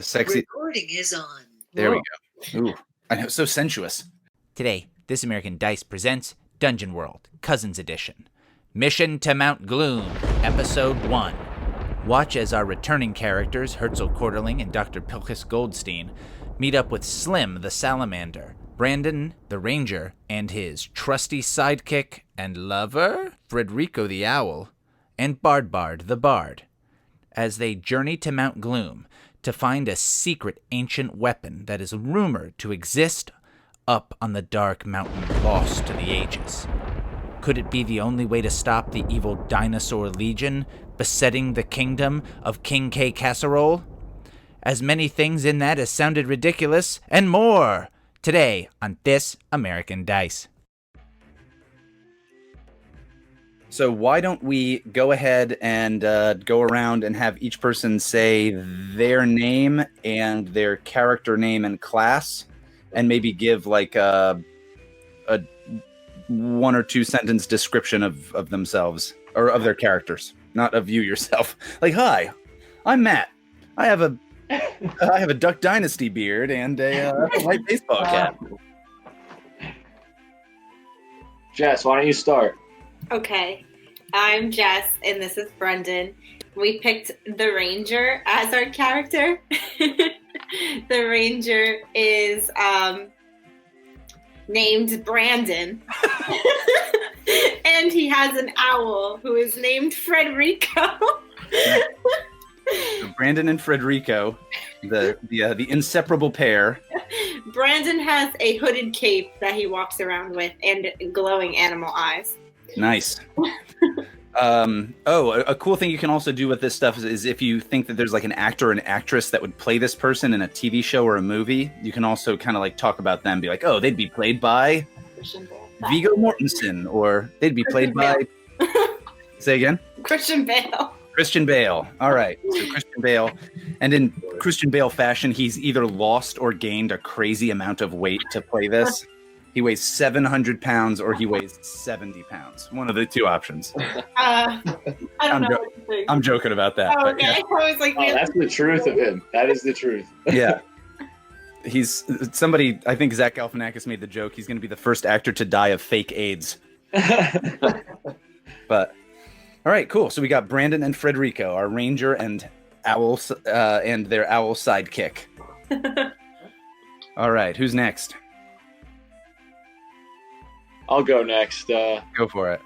Sexy. Recording is on. There we go. Ooh, I know, so sensuous. Today, This American Dice presents Dungeon World, Cousins Edition. Mission to Mount Gloom, Episode 1. Watch as our returning characters, Herzl Quarterling and Dr. Pilchas Goldstein, meet up with Slim the Salamander, Brandon the Ranger, and his trusty sidekick and lover, Federico the Owl, and Bard the Bard, as they journey to Mount Gloom to find a secret ancient weapon that is rumored to exist up on the dark mountain lost to the ages. Could it be the only way to stop the evil Dinosaur Legion besetting the kingdom of King K. Casserole? As many things in that as sounded ridiculous, and more, today on This American Dice. So why don't we go ahead and go around and have each person say their name and their character name and class, and maybe give like a 1 or 2 sentence description of themselves or of their characters, not of you yourself. Like, hi, I'm Matt. I have a Duck Dynasty beard and a white baseball cap. Jess, why don't you start? Okay, I'm Jess, and this is Brendan. We picked the Ranger as our character. The Ranger is named Brandon, and he has an owl who is named Federico. So Brandon and Federico, the inseparable pair. Brandon has a hooded cape that he walks around with and glowing animal eyes. Nice. A cool thing you can also do with this stuff is if you think that there's like an actor or an actress that would play this person in a TV show or a movie, you can also kind of like talk about them, be like, oh, they'd be played by Viggo Mortensen, or they'd be played by... Say again? Christian Bale. Christian Bale. All right. So Christian Bale. And in Christian Bale fashion, he's either lost or gained a crazy amount of weight to play this. He weighs 700 pounds or he weighs 70 pounds. One of the two options. I don't know what to think. I'm joking about that. Oh, but okay. yeah. I was like, That's the truth of him. That is the truth. Yeah. He's somebody, I think Zach Galifianakis made the joke. He's going to be the first actor to die of fake AIDS. But, all right, cool. So we got Brandon and Federico, our ranger and owl, and their owl sidekick. All right, who's next? I'll go next. Go for it.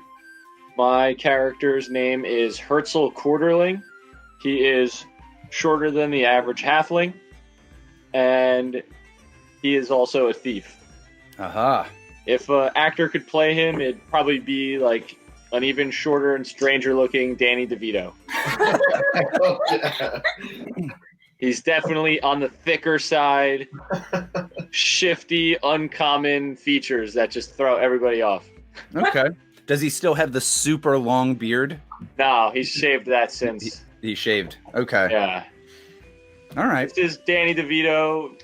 My character's name is Herzl Quarterling. He is shorter than the average halfling, and he is also a thief. Aha. If an actor could play him, it'd probably be like an even shorter and stranger looking Danny DeVito. Oh, yeah. He's definitely on the thicker side, shifty, uncommon features that just throw everybody off. Okay. Does he still have the super long beard? No, he's shaved that since. He shaved. Okay. Yeah. All right. This is Danny DeVito,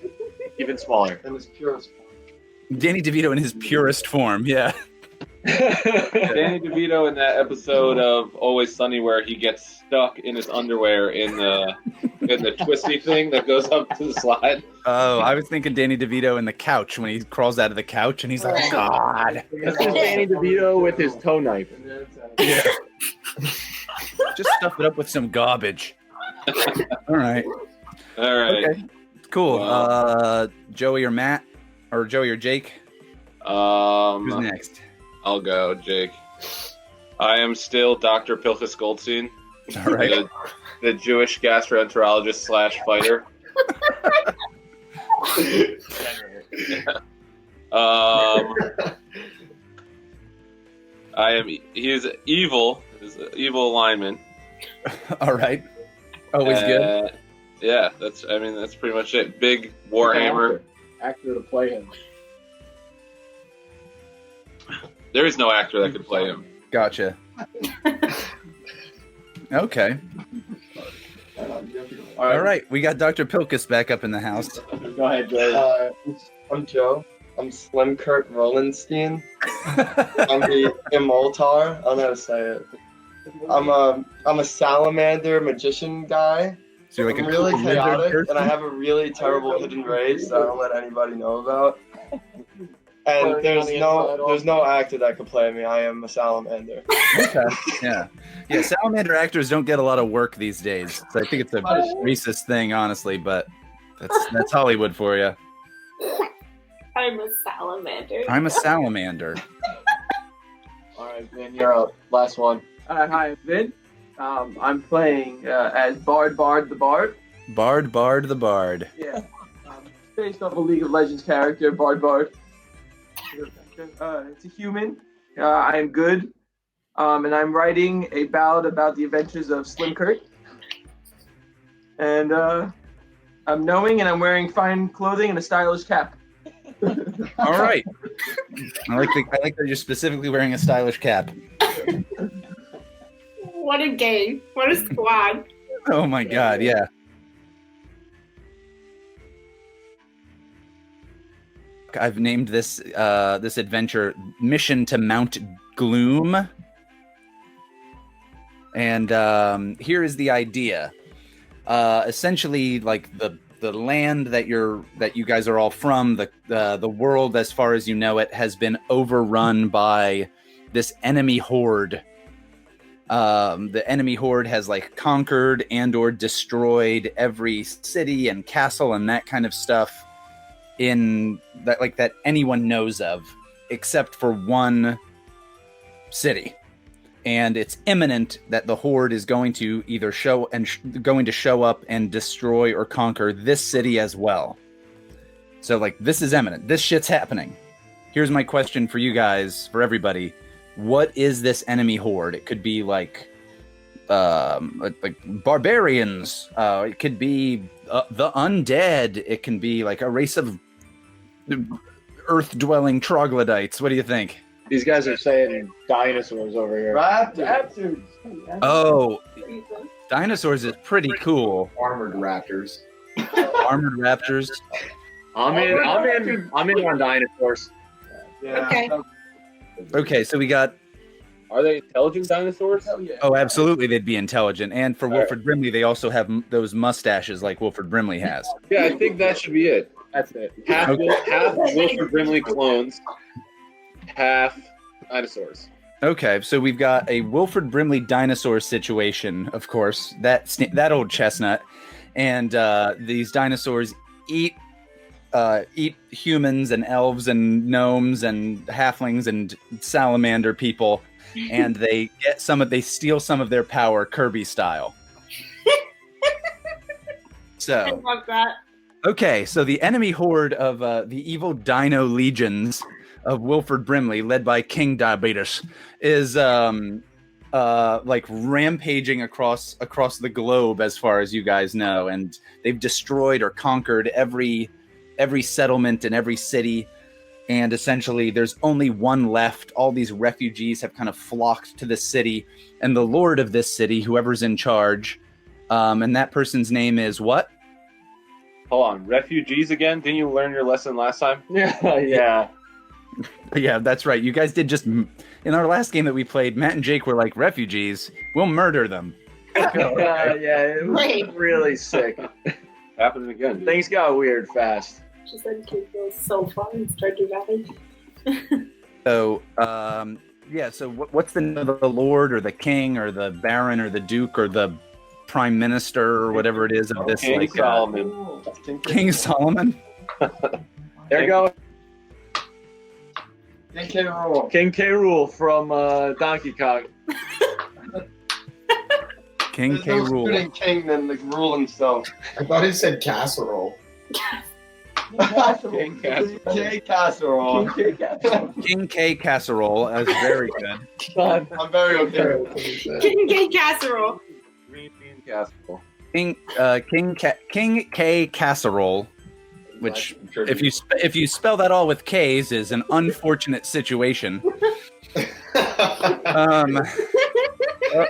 even smaller. In his purest Danny DeVito in his purest form. Yeah. Danny DeVito in that episode of Always Sunny where he gets stuck in his underwear in the twisty thing that goes up to the slide. Oh, I was thinking Danny DeVito in the couch when he crawls out of the couch and he's like, oh, God. This is Danny DeVito with his toe knife. Yeah. Just stuff it up with some garbage. All right. All right. Okay. Cool. Joey or Matt? Or Joey or Jake? Who's next? I'll go, Jake. I am still Dr. Pilchas Goldstein. All right. The Jewish gastroenterologist / fighter. He is evil. He's an evil lineman. All right. Always good. Yeah, that's pretty much it. Big warhammer. Actor to play him. There is no actor that could play him. Gotcha. Okay. All right. We got Dr. Pilchas back up in the house. Go ahead, Joe. I'm Joe. I'm Slim Kurt Rolenstein. I'm the Immolator. I don't know how to say it. I'm a salamander magician guy. So you're like I'm a really cool lizard chaotic, person? and I have a really terrible hidden race that I don't let anybody know about. And there's no actor that could play me. I am a salamander. Okay. Yeah. Yeah. Salamander actors don't get a lot of work these days. So I think it's a racist thing, honestly, but that's Hollywood for you. I'm a salamander. I'm a salamander. All right, Vin, you're up. Last one. Hi, I'm Vin. I'm playing as Bard the Bard. Bard the Bard. Yeah. Based off a League of Legends character, Bard. It's a human. I am good. And I'm writing a ballad about the adventures of Slim Kurt. And I'm knowing, and I'm wearing fine clothing and a stylish cap. All right. I like that you're specifically wearing a stylish cap. What a gang. What a squad. Oh my god, yeah. I've named this this adventure Mission to Mount Gloom. And here is the idea. Essentially, like the land that you guys are all from, the world as far as you know it, has been overrun by this enemy horde. The enemy horde has like conquered and or destroyed every city and castle and that kind of stuff in that anyone knows of, except for one city. And it's imminent that the horde is going to either show up and destroy or conquer this city as well. So like this is imminent. This shit's happening. Here's my question for you guys, for everybody. What is this enemy horde? It could be like barbarians. It could be the undead. It can be like a race of earth-dwelling troglodytes. What do you think? These guys are saying dinosaurs over here. Raptors. Oh, dinosaurs is pretty cool. Armored raptors. Armored raptors. I'm in on dinosaurs. Yeah. Okay. Okay, so we got. Are they intelligent dinosaurs? Hell yeah. Oh, absolutely, they'd be intelligent. And for Wilford Brimley, they also have those mustaches like Wilford Brimley has. Yeah, I think that should be it. That's it. Half Wilford Brimley clones, half dinosaurs. Okay, so we've got a Wilford Brimley dinosaur situation, of course, that old chestnut, and these dinosaurs eat humans and elves and gnomes and halflings and salamander people, and they steal some of their power Kirby style. I So, love that. okay, so the enemy horde of the evil dino legions of Wilford Brimley, led by King Diabetes, is like rampaging across the globe, as far as you guys know, and they've destroyed or conquered every settlement and every city, and essentially there's only one left. All these refugees have kind of flocked to the city, and the lord of this city, whoever's in charge, and that person's name is what? Hold on, refugees again? Didn't you learn your lesson last time? Yeah. Yeah, that's right. You guys did just in our last game that we played. Matt and Jake were like, refugees. We'll murder them. Yeah, it was really sick. Happening again. Things got weird fast. She said kids was so fun and started rapping. So, yeah. So, what's the name of the lord or the king or the baron or the duke or the prime minister or whatever it is of this? King like Solomon. King Solomon. There you go. King K. Rool. King K. Rool from Donkey Kong. King There's K. no Rool. sooner king than the rule himself. I thought he said casserole. King Casserole. K. Casserole. King K. Casserole. That's very good. I'm very okay with it. King K Casserole. Green bean casserole. King K. Casserole. Which, if you spell that all with K's, is an unfortunate situation.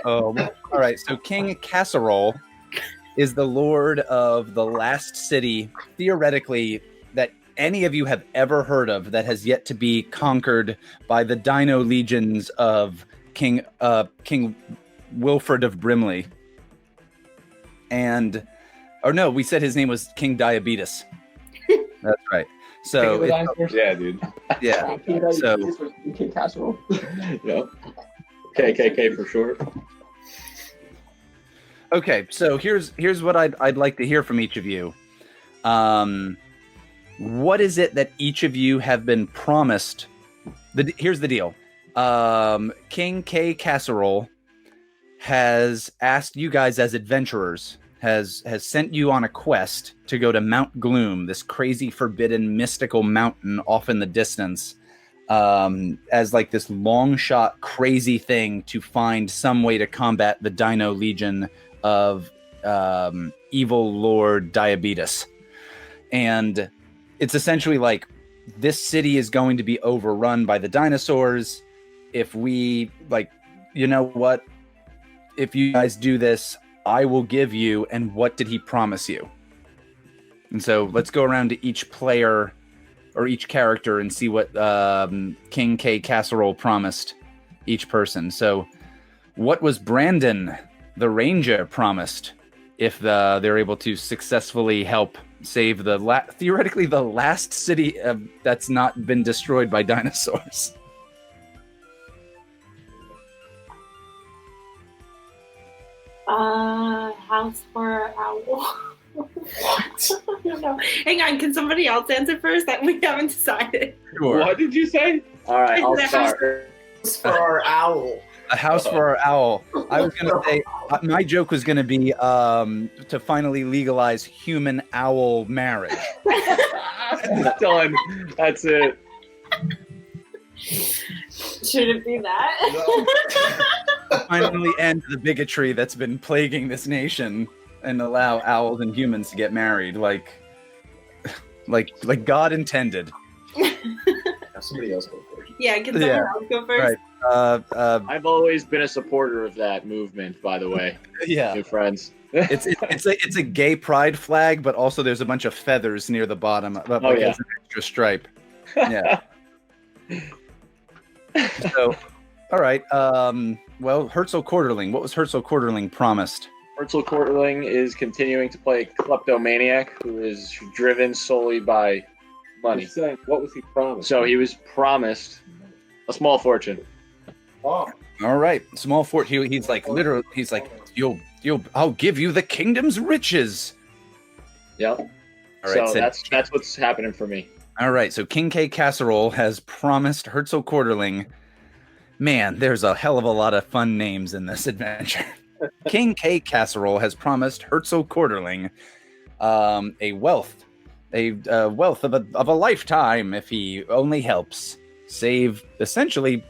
All right, so King Casserole is the lord of the last city, theoretically, that any of you have ever heard of that has yet to be conquered by the Dino legions of King Wilford of Brimley. And Or no, we said his name was King Diabetes. That's right. So Yeah, dude. yeah. So Casserole. Yep. KKK for short. okay, so here's what I'd like to hear from each of you. What is it that each of you have been promised? Here's the deal. King K Casserole has asked you guys as adventurers, has sent you on a quest to go to Mount Gloom, this crazy, forbidden, mystical mountain off in the distance, as like this long shot, crazy thing to find some way to combat the Dino Legion of evil Lord Diabetes. And it's essentially like this city is going to be overrun by the dinosaurs. If we, like, you know what? If you guys do this, I will give you. And what did he promise you? And so let's go around to each player or each character and see what King K Casserole promised each person. So what was Brandon, the ranger, promised if they're able to successfully help save theoretically the last city that's not been destroyed by dinosaurs? House for owl. What? I don't know. Hang on, can somebody else answer first? We haven't decided. Sure. What did you say? All right, I'll start. For our owl. A house for our owl. I was going to say, my joke was going to be to finally legalize human owl marriage. Done. That's it. Should it be that? Finally end the bigotry that's been plaguing this nation and allow owls and humans to get married like God intended. Somebody else go first. Yeah, can someone else go first? Right. I've always been a supporter of that movement, by the way. Yeah. New friends. It's a gay pride flag, but also there's a bunch of feathers near the bottom. As an extra stripe. Yeah. So, all right. Well, Herzl Quarterling. What was Herzl Quarterling promised? Herzl Quarterling is continuing to play a kleptomaniac who is driven solely by money. What was he promised? So he was promised a small fortune. Oh. All right, small fort. He's like literally. He's like, I'll give you the kingdom's riches. Yep. All right, so that's what's happening for me. All right, so King K Casserole has promised Herzl Quarterling. Man, there's a hell of a lot of fun names in this adventure. King K Casserole has promised Herzl Quarterling a wealth of a lifetime if he only helps save essentially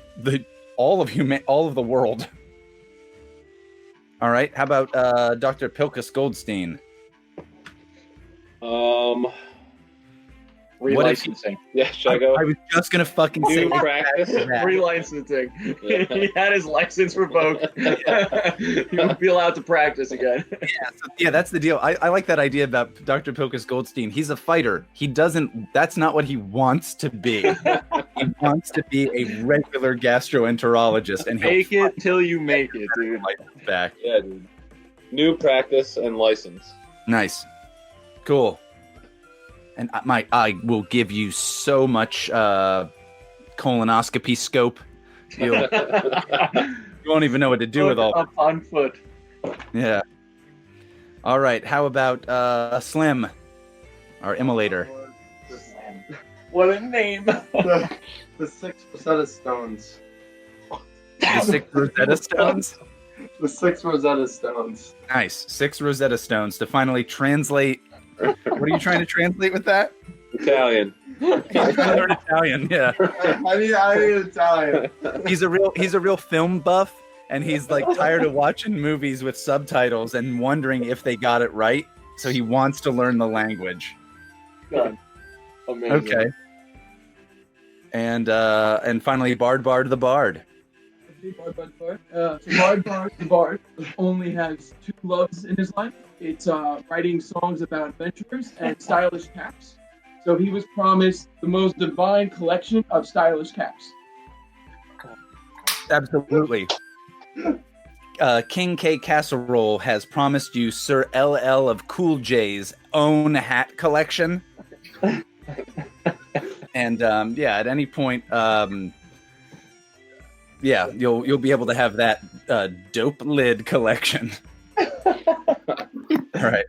all of the world. All right, how about Dr. Pilchas Goldstein? Relicensing. Yeah, should I go? I was just gonna fucking say New practice. Relicensing. Yeah. He had his license revoked. He won't be allowed to practice again. Yeah, that's the deal. I like that idea about Dr. Pilchas Goldstein. He's a fighter. That's not what he wants to be. He wants to be a regular gastroenterologist. And Make it till you make it, dude. Back. Yeah, dude. New practice and license. Nice. Cool. And I will give you so much colonoscopy scope. You won't even know what to do with all. Up on foot. Yeah. All right. How about Slim, our Immolator? What a name! The 6 Rosetta Stones. The 6 Rosetta Stones. The 6 Rosetta Stones. Nice. 6 Rosetta Stones to finally translate. What are you trying to translate with that? Italian. I learned Italian. Yeah. I need Italian. He's a real film buff, and he's like tired of watching movies with subtitles and wondering if they got it right. So he wants to learn the language. Done. Amazing. Okay. And finally, Bard the Bard. Bard the Bard only has 2 loves in his life. It's writing songs about adventurers and stylish caps. So he was promised the most divine collection of stylish caps. Absolutely. King K Casserole has promised you Sir LL of Cool J's own hat collection. And at any point, you'll be able to have that dope lid collection. All right.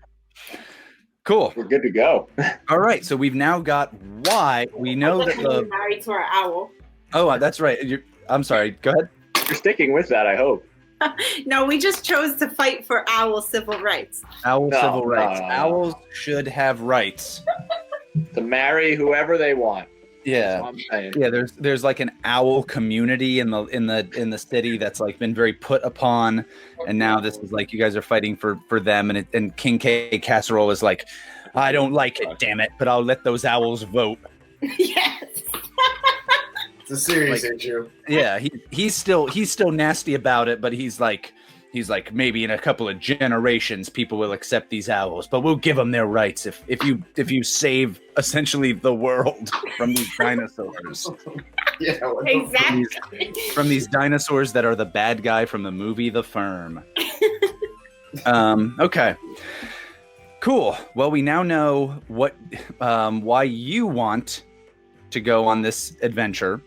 Cool. We're good to go. All right. So we've now got why we know that the married to our owl. Oh, that's right. I'm sorry. Go ahead. You're sticking with that, I hope. No, we just chose to fight for owl civil rights. Civil rights. Owls should have rights to marry whoever they want. Yeah, yeah. There's like an owl community in the city that's like been very put upon, and now this is like you guys are fighting for them, and King K Casserole is like, I don't like it, damn it, but I'll let those owls vote. Yes. It's a serious issue. Yeah, he's still nasty about it, but he's like maybe in a couple of generations people will accept these owls, but we'll give them their rights if you save essentially the world from these dinosaurs. Yeah, exactly. From these dinosaurs that are the bad guy from the movie The Firm. Okay. Cool. Well, we now know why you want to go on this adventure.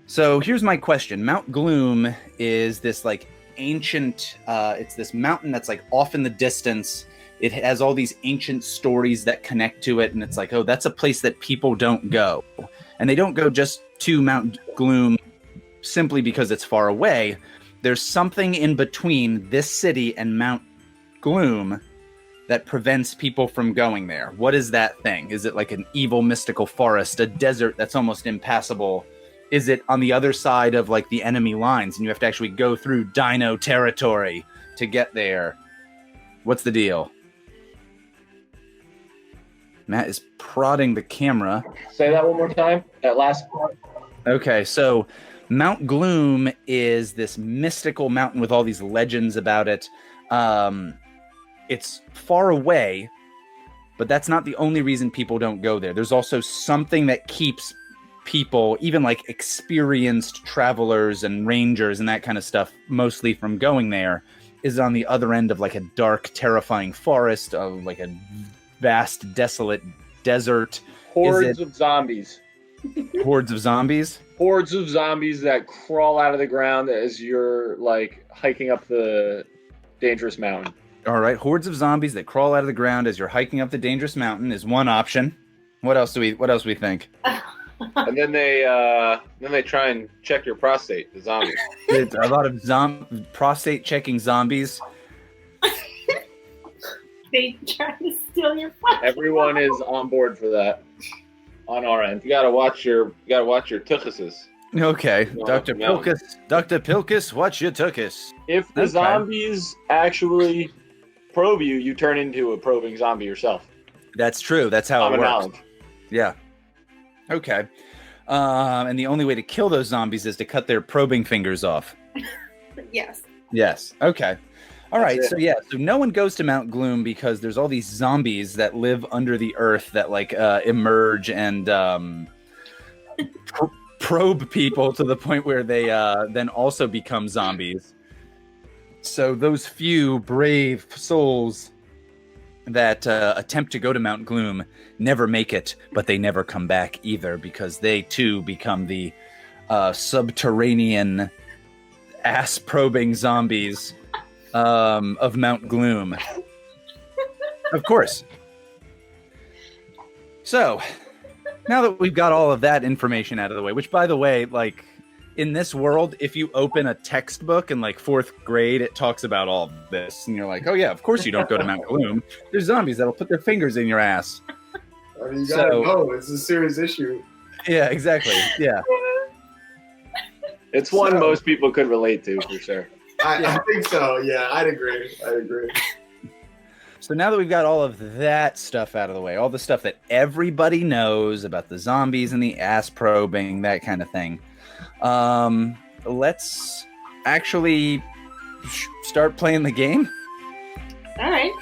So here's my question. Mount Gloom is this like ancient it's this mountain that's like off in the distance. It has all these ancient stories that connect to it, and it's like, oh, that's a place that people don't go. And they don't go just to Mount Gloom simply because it's far away. There's something in between this city and Mount Gloom that prevents people from going there. What is that thing? Is it like an evil mystical forest, a desert that's almost impassable? Is it on the other side of like the enemy lines and you have to actually go through dino territory to get there? What's the deal? Matt is prodding the camera. Say that one more time. That last part. Okay, so Mount Gloom is this mystical mountain with all these legends about it. It's far away, but that's not the only reason people don't go there. There's also something that keeps people, even like experienced travelers and rangers and that kind of stuff, mostly from going there, is on the other end of like a dark, terrifying forest, of like a vast, desolate desert. Hordes of zombies. Hordes of zombies? Hordes of zombies that crawl out of the ground as you're like hiking up the dangerous mountain. All right, hordes of zombies that crawl out of the ground as you're hiking up the dangerous mountain is one option. What else do we think? And then they try and check your prostate, the zombies. It's a lot of prostate checking zombies. They try to steal your phone. Everyone is on board for that. On our end, You gotta watch your tuchuses. Okay, Well, Dr. no. Pilchas, watch your tuchus. if the Okay. zombies actually probe you, you turn into a probing zombie yourself. That's true. That's how it Common works. knowledge. Yeah. Okay. And the only way to kill those zombies is to cut their probing fingers off. Yes. Yes. Okay. All right. That's So yeah. So no one goes to Mount Gloom because there's all these zombies that live under the earth that like emerge and probe people to the point where they then also become zombies. So those few brave souls that attempt to go to Mount Gloom never make it, but they never come back either because they too become the subterranean ass-probing zombies of Mount Gloom. Of course. So, now that we've got all of that information out of the way, which, by the way, like, in this world, if you open a textbook in, like, 4th grade, it talks about all of this. And you're like, oh, yeah, of course you don't go to Mount Gloom. There's zombies that'll put their fingers in your ass. I mean, you gotta know. It's a serious issue. Yeah, exactly. Yeah. It's one most people could relate to, for sure. I think so. Yeah, I'd agree. So now that we've got all of that stuff out of the way, all the stuff that everybody knows about the zombies and the ass probing, that kind of thing, let's actually start playing the game. All right.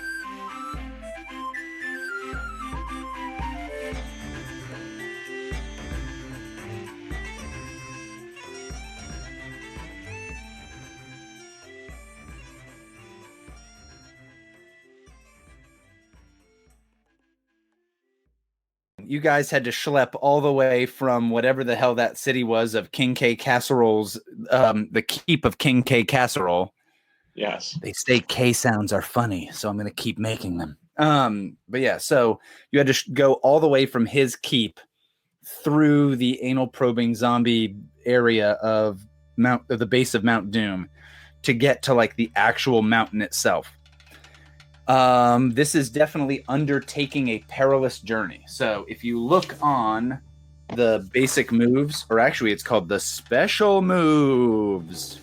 you guys had to schlep all the way from whatever the hell that city was of King K Casserole's, the keep of King K Casserole. Yes. They say K sounds are funny, so I'm going to keep making them. But yeah, so you had to go all the way from his keep through the anal probing zombie area of the base of Mount Doom to get to like the actual mountain itself. This is definitely undertaking a perilous journey. So if you look on the basic moves, or actually it's called the special moves,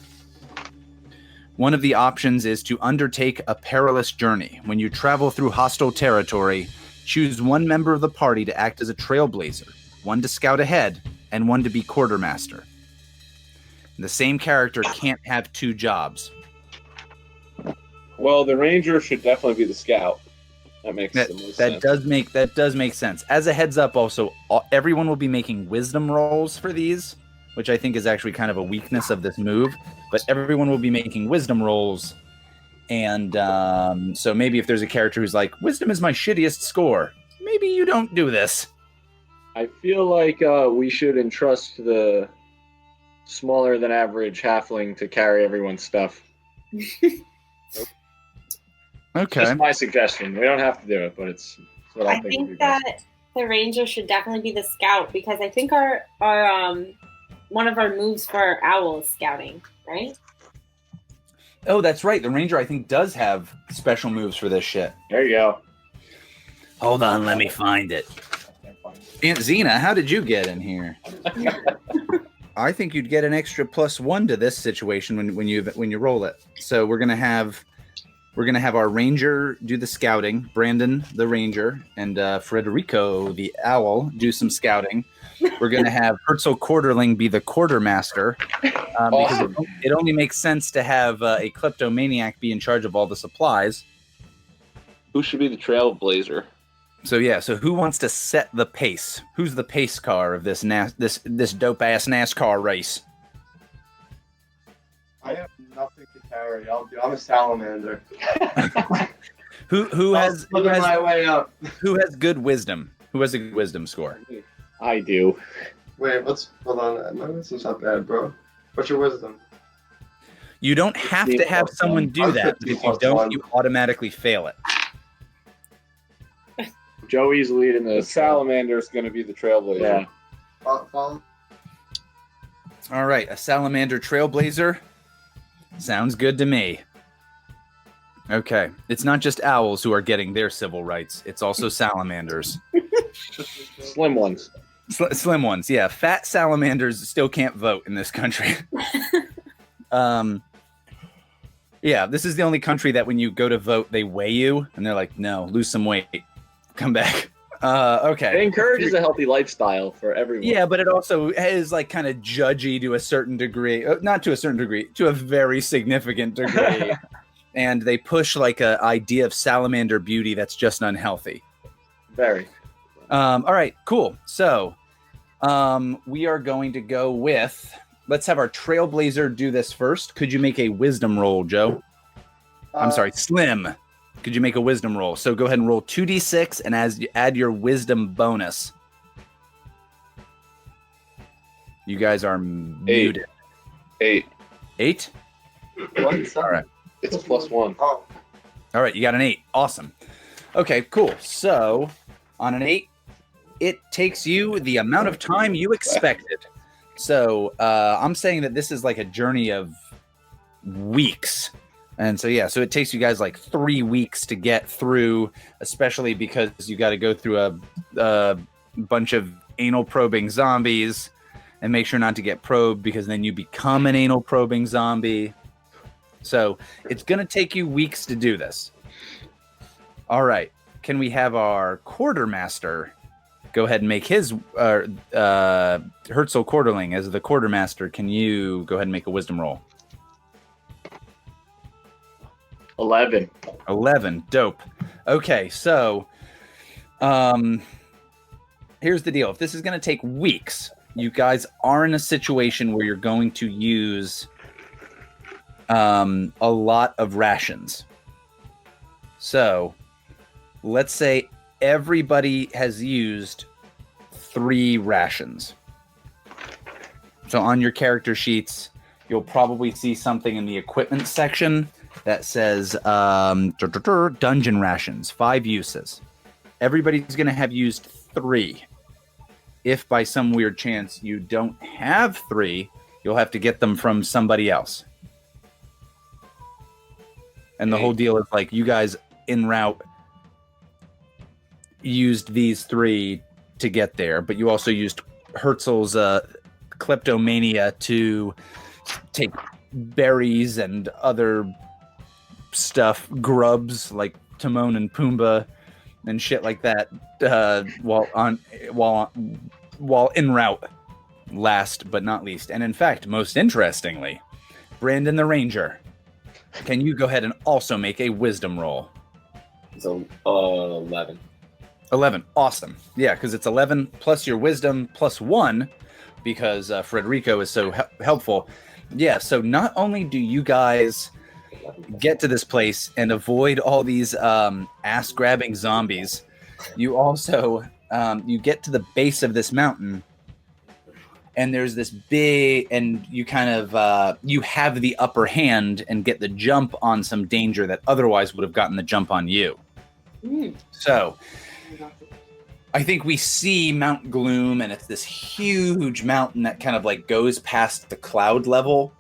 one of the options is to undertake a perilous journey. When you travel through hostile territory, choose one member of the party to act as a trailblazer, one to scout ahead, and one to be quartermaster. The same character can't have two jobs. Well, the ranger should definitely be the scout. That makes the most sense. That does make sense. As a heads up, also, everyone will be making wisdom rolls for these, which I think is actually kind of a weakness of this move. But everyone will be making wisdom rolls, and so maybe if there's a character who's like, wisdom is my shittiest score, maybe you don't do this. I feel like we should entrust the smaller than average halfling to carry everyone's stuff. Okay. Just my suggestion. We don't have to do it, but it's what I think. I think that the ranger should definitely be the scout, because I think our one of our moves for our owl is scouting, right? Oh, that's right. The ranger, I think, does have special moves for this shit. There you go. Hold on, let me find it. Aunt Xena, how did you get in here? I think you'd get an extra +1 to this situation when you roll it. So we're gonna have our ranger do the scouting, Brandon the ranger, and Federico the owl do some scouting. We're gonna have Herzl Quarterling be the quartermaster, because it only makes sense to have a kleptomaniac be in charge of all the supplies. Who should be the trailblazer? So yeah, so who wants to set the pace? Who's the pace car of this this dope ass NASCAR race? I have nothing to carry. I'm a salamander. Who has my way up? Who has good wisdom? Who has a good wisdom score? I do. Wait, hold on. My wisdom's not bad, bro. What's your wisdom? You don't have to have someone do that. If you don't, you automatically fail it. Joey's leading The salamander is going to be the trailblazer. Yeah. Follow? All right, a salamander trailblazer. Sounds good to me. Okay, it's not just owls who are getting their civil rights. It's also salamanders. Slim ones. Slim ones, yeah. Fat salamanders still can't vote in this country. Yeah, this is the only country that when you go to vote, they weigh you, and they're like, no, lose some weight. Come back. Okay. It encourages a healthy lifestyle for everyone. Yeah, but it also is like kind of judgy to a certain degree. Not to a certain degree, to a very significant degree. And they push like an idea of salamander beauty that's just unhealthy. Very. All right, cool. So we are going to go with, let's have our trailblazer do this first. Could you make a wisdom roll, Joe? I'm sorry, Slim. Could you make a wisdom roll? So go ahead and roll 2d6 and as you add your wisdom bonus. You guys are muted. 8. 8? What? All right. It's +1. Oh. All right, you got an 8. Awesome. Okay, cool. So on an 8, it takes you the amount of time you expected. So I'm saying that this is like a journey of weeks. And so, yeah, so it takes you guys like 3 weeks to get through, especially because you got to go through a bunch of anal probing zombies and make sure not to get probed because then you become an anal probing zombie. So it's going to take you weeks to do this. All right. Can we have our quartermaster go ahead and make his Herzl Quarterling as the quartermaster? Can you go ahead and make a wisdom roll? 11. 11. Dope. Okay, so here's the deal. If this is going to take weeks, you guys are in a situation where you're going to use a lot of rations. So let's say everybody has used 3 rations. So on your character sheets, you'll probably see something in the equipment section that says dungeon rations, 5 uses. Everybody's going to have used 3. If by some weird chance you don't have 3, you'll have to get them from somebody else. And the whole deal is like you guys en route used these 3 to get there, but you also used Herzl's kleptomania to take berries and other stuff, grubs like Timon and Pumbaa and shit like that, while en route. Last but not least, and in fact, most interestingly, Brandon the Ranger, can you go ahead and also make a wisdom roll? So 11. 11, awesome. Yeah, because it's 11 plus your wisdom plus 1, because Federico is so helpful. Yeah, so not only do you guys get to this place and avoid all these ass-grabbing zombies, you also you get to the base of this mountain, and there's this big, and you kind of you have the upper hand and get the jump on some danger that otherwise would have gotten the jump on you. So I think we see Mount Gloom, and it's this huge mountain that kind of like goes past the cloud level,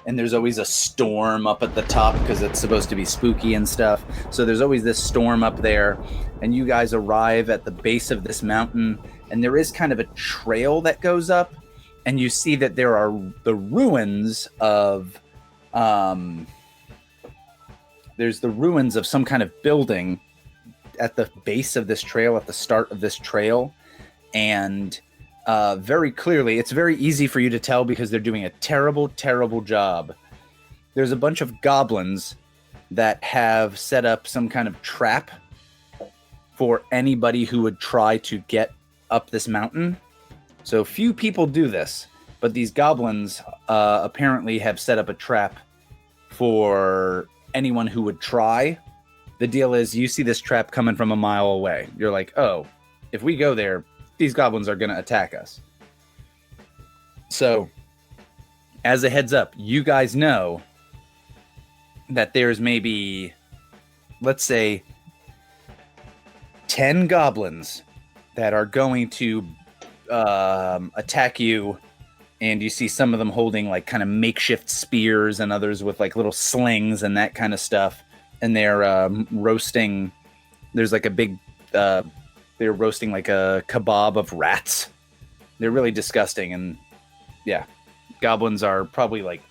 and there's always a storm up at the top because it's supposed to be spooky and stuff. So there's always this storm up there, and you guys arrive at the base of this mountain, and there is kind of a trail that goes up, and you see that there are the ruins of there's the ruins of some kind of building at the base of this trail, at the start of this trail. And very clearly, it's very easy for you to tell because they're doing a terrible, terrible job. There's a bunch of goblins that have set up some kind of trap for anybody who would try to get up this mountain. So few people do this, but these goblins apparently have set up a trap for anyone who would try. The deal is, you see this trap coming from a mile away. You're like, oh, if we go there, these goblins are going to attack us. So, as a heads up, you guys know that there's maybe, let's say, 10 goblins that are going to attack you, and you see some of them holding like kind of makeshift spears and others with like little slings and that kind of stuff. And they're roasting. There's like a big. They're roasting like a kebab of rats. They're really disgusting, and yeah, goblins are probably like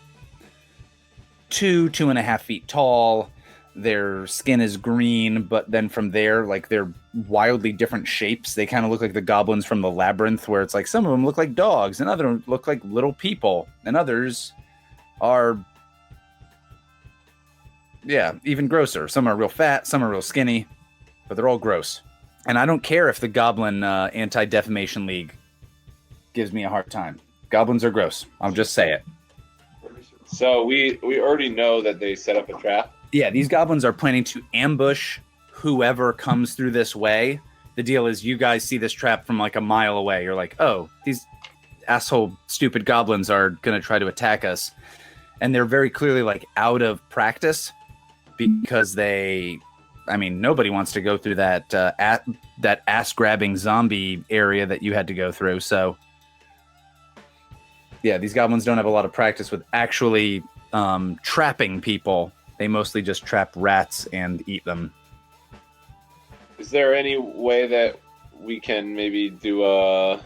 2.5 feet tall. Their skin is green, but then from there, like they're wildly different shapes. They kind of look like the goblins from the Labyrinth, where it's like some of them look like dogs, and others look like little people, and others are. Yeah, even grosser. Some are real fat, some are real skinny, but they're all gross. And I don't care if the Goblin Anti-Defamation League gives me a hard time. Goblins are gross. I'll just say it. So we already know that they set up a trap. Yeah, these goblins are planning to ambush whoever comes through this way. The deal is, you guys see this trap from like a mile away. You're like, oh, these asshole stupid goblins are going to try to attack us. And they're very clearly like out of practice. Because nobody wants to go through that that ass-grabbing zombie area that you had to go through. So, yeah, these goblins don't have a lot of practice with actually trapping people. They mostly just trap rats and eat them. Is there any way that we can maybe do an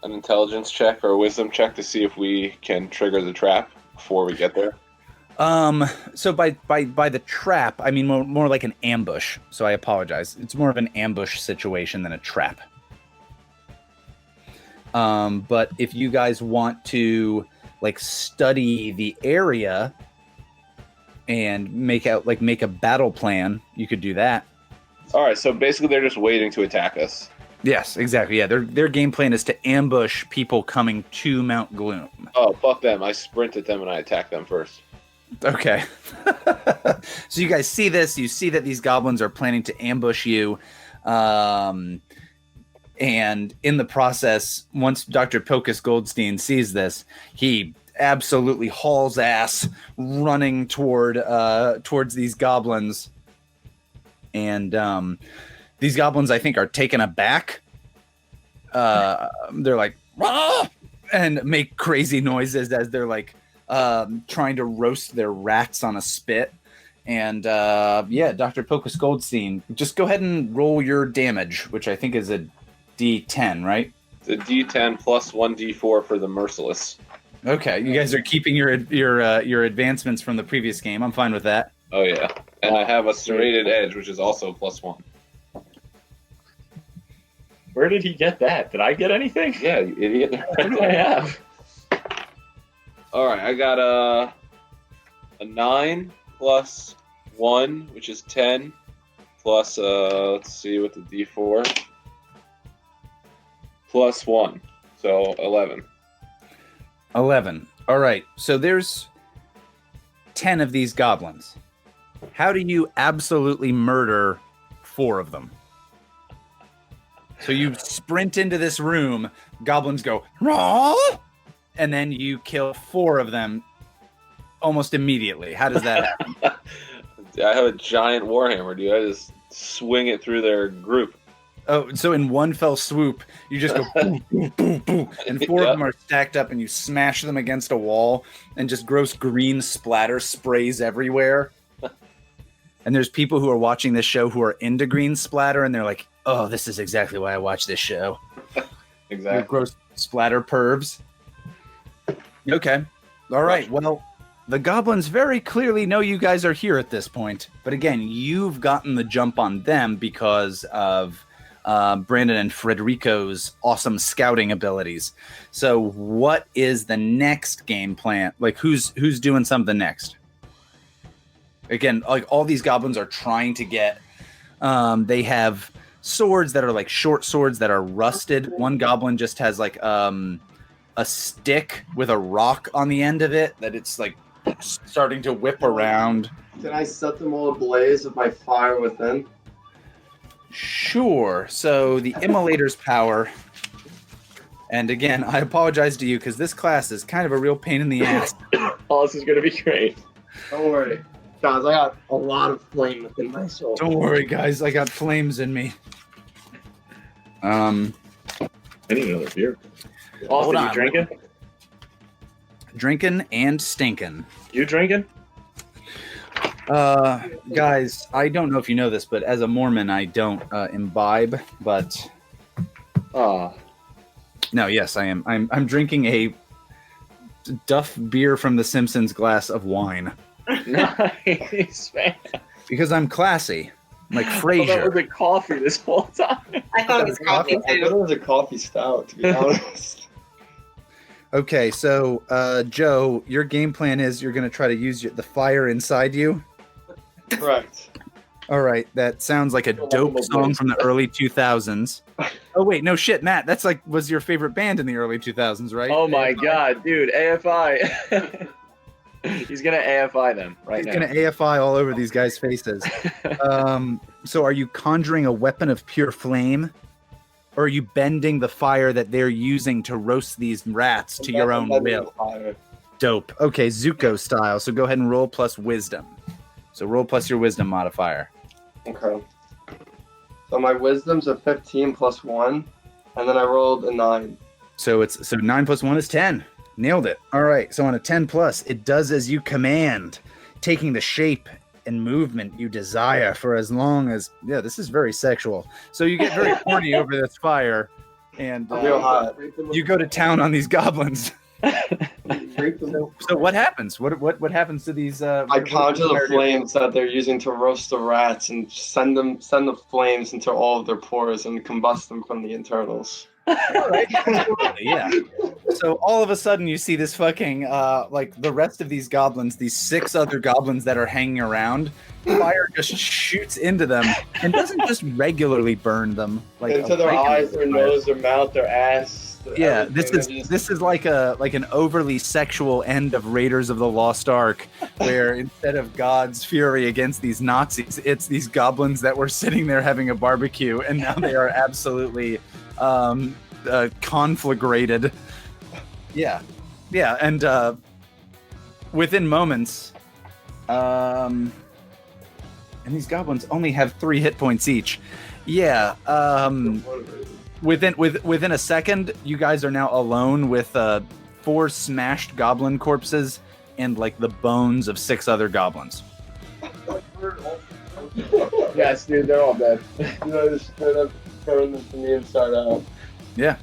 intelligence check or a wisdom check to see if we can trigger the trap before we get there? So by the trap, I mean more like an ambush. So I apologize. It's more of an ambush situation than a trap. But if you guys want to like study the area and make a battle plan, you could do that. All right. So basically, they're just waiting to attack us. Yes, exactly. Yeah, their game plan is to ambush people coming to Mount Gloom. Oh, fuck them! I sprint at them and I attack them first. Okay. So you guys see this. You see that these goblins are planning to ambush you. And in the process, once Dr. Pilchas Goldstein sees this, he absolutely hauls ass running towards these goblins. And these goblins, I think, are taken aback. They're like, "Ah!" and make crazy noises as they're like trying to roast their rats on a spit. And Dr. Pilchas Goldstein, just go ahead and roll your damage, which I think is a D10, right? It's a D10 plus 1D4 for the merciless. Okay, you guys are keeping your advancements from the previous game. I'm fine with that. Oh yeah, and I have a serrated edge, which is also +1. Where did he get that? Did I get anything? Yeah, you idiot. What do I have? All right, I got a 9 plus 1, which is 10, plus let's see what the D4 plus 1, so 11. 11. All right, so there's 10 of these goblins. How do you absolutely murder 4 of them? So you sprint into this room, goblins go, "Raw!" and then you kill 4 of them almost immediately. How does that happen? I have a giant warhammer, dude. I just swing it through their group. Oh, so in one fell swoop, you just go boom, boom, boom, boom, and 4 of them are stacked up, and you smash them against a wall, and just gross green splatter sprays everywhere. And there's people who are watching this show who are into green splatter, and they're like, "Oh, this is exactly why I watch this show." Exactly. You're gross splatter pervs. Okay. All right. Well, the goblins very clearly know you guys are here at this point. But again, you've gotten the jump on them because of Brandon and Federico's awesome scouting abilities. So what is the next game plan? Like, who's doing something next? Again, like, all these goblins are trying to get... they have swords that are like short swords that are rusted. One goblin just has like a stick with a rock on the end of it that it's like starting to whip around. Can I set them all ablaze with my fire within? Sure. So the Immolator's power, and again, I apologize to you because this class is kind of a real pain in the ass. Oh, this is going to be great. Don't worry. Guys, I got a lot of flame within my soul. Don't worry, guys. I got flames in me. I need another beer. Hold Austin, on. you drinking? Drinking and stinking. You drinking? Guys, I don't know if you know this, but as a Mormon, I don't imbibe. But no, yes, I am. I'm drinking a Duff beer from The Simpsons glass of wine. Nice, man. Because I'm classy, like I thought Frasier. that was a coffee this whole time. I thought it was coffee I thought it too. was a coffee stout, to be honest. Okay, so Joe, your game plan is you're going to try to use the fire inside you. Correct. All right, that sounds like a dope song from the early 2000s. Oh wait, no shit, Matt, that's like was your favorite band in the early 2000s, right? Oh my AFI? god, dude, AFI. He's gonna AFI them right now. He's going to AFI all over these guys' faces. So are you conjuring a weapon of pure flame? Or are you bending the fire that they're using to roast these rats to your own will? Fire. Dope. Okay, Zuko style. So go ahead and roll plus wisdom. So roll plus your wisdom modifier. Okay. So my wisdom's a 15 plus 1, and then I rolled a 9. So 9 plus 1 is 10. Nailed it. All right. So on a 10 plus, it does as you command, taking the shape and movement you desire for as long as... Yeah, this is very sexual. So you get very horny over this fire, and Real hot. you go to town on these goblins. So what happens? What happens to these? I conjure the flames that they're using to roast the rats and send the flames into all of their pores and combust them from the internals. Right? Yeah. So all of a sudden you see this fucking like the rest of these goblins, these 6 other goblins that are hanging around, fire just shoots into them and doesn't just regularly burn them like into their eyes, their nose, their mouth, their ass. Yeah, this is like an overly sexual end of Raiders of the Lost Ark, where instead of God's fury against these Nazis, it's these goblins that were sitting there having a barbecue, and now they are absolutely conflagrated. Yeah, and within moments, and these goblins only have 3 hit points each. Yeah, within a second, you guys are now alone with 4 smashed goblin corpses and like the bones of 6 other goblins. Yes, dude, they're all dead. You know, just straight up throwing them from the inside out. Yeah,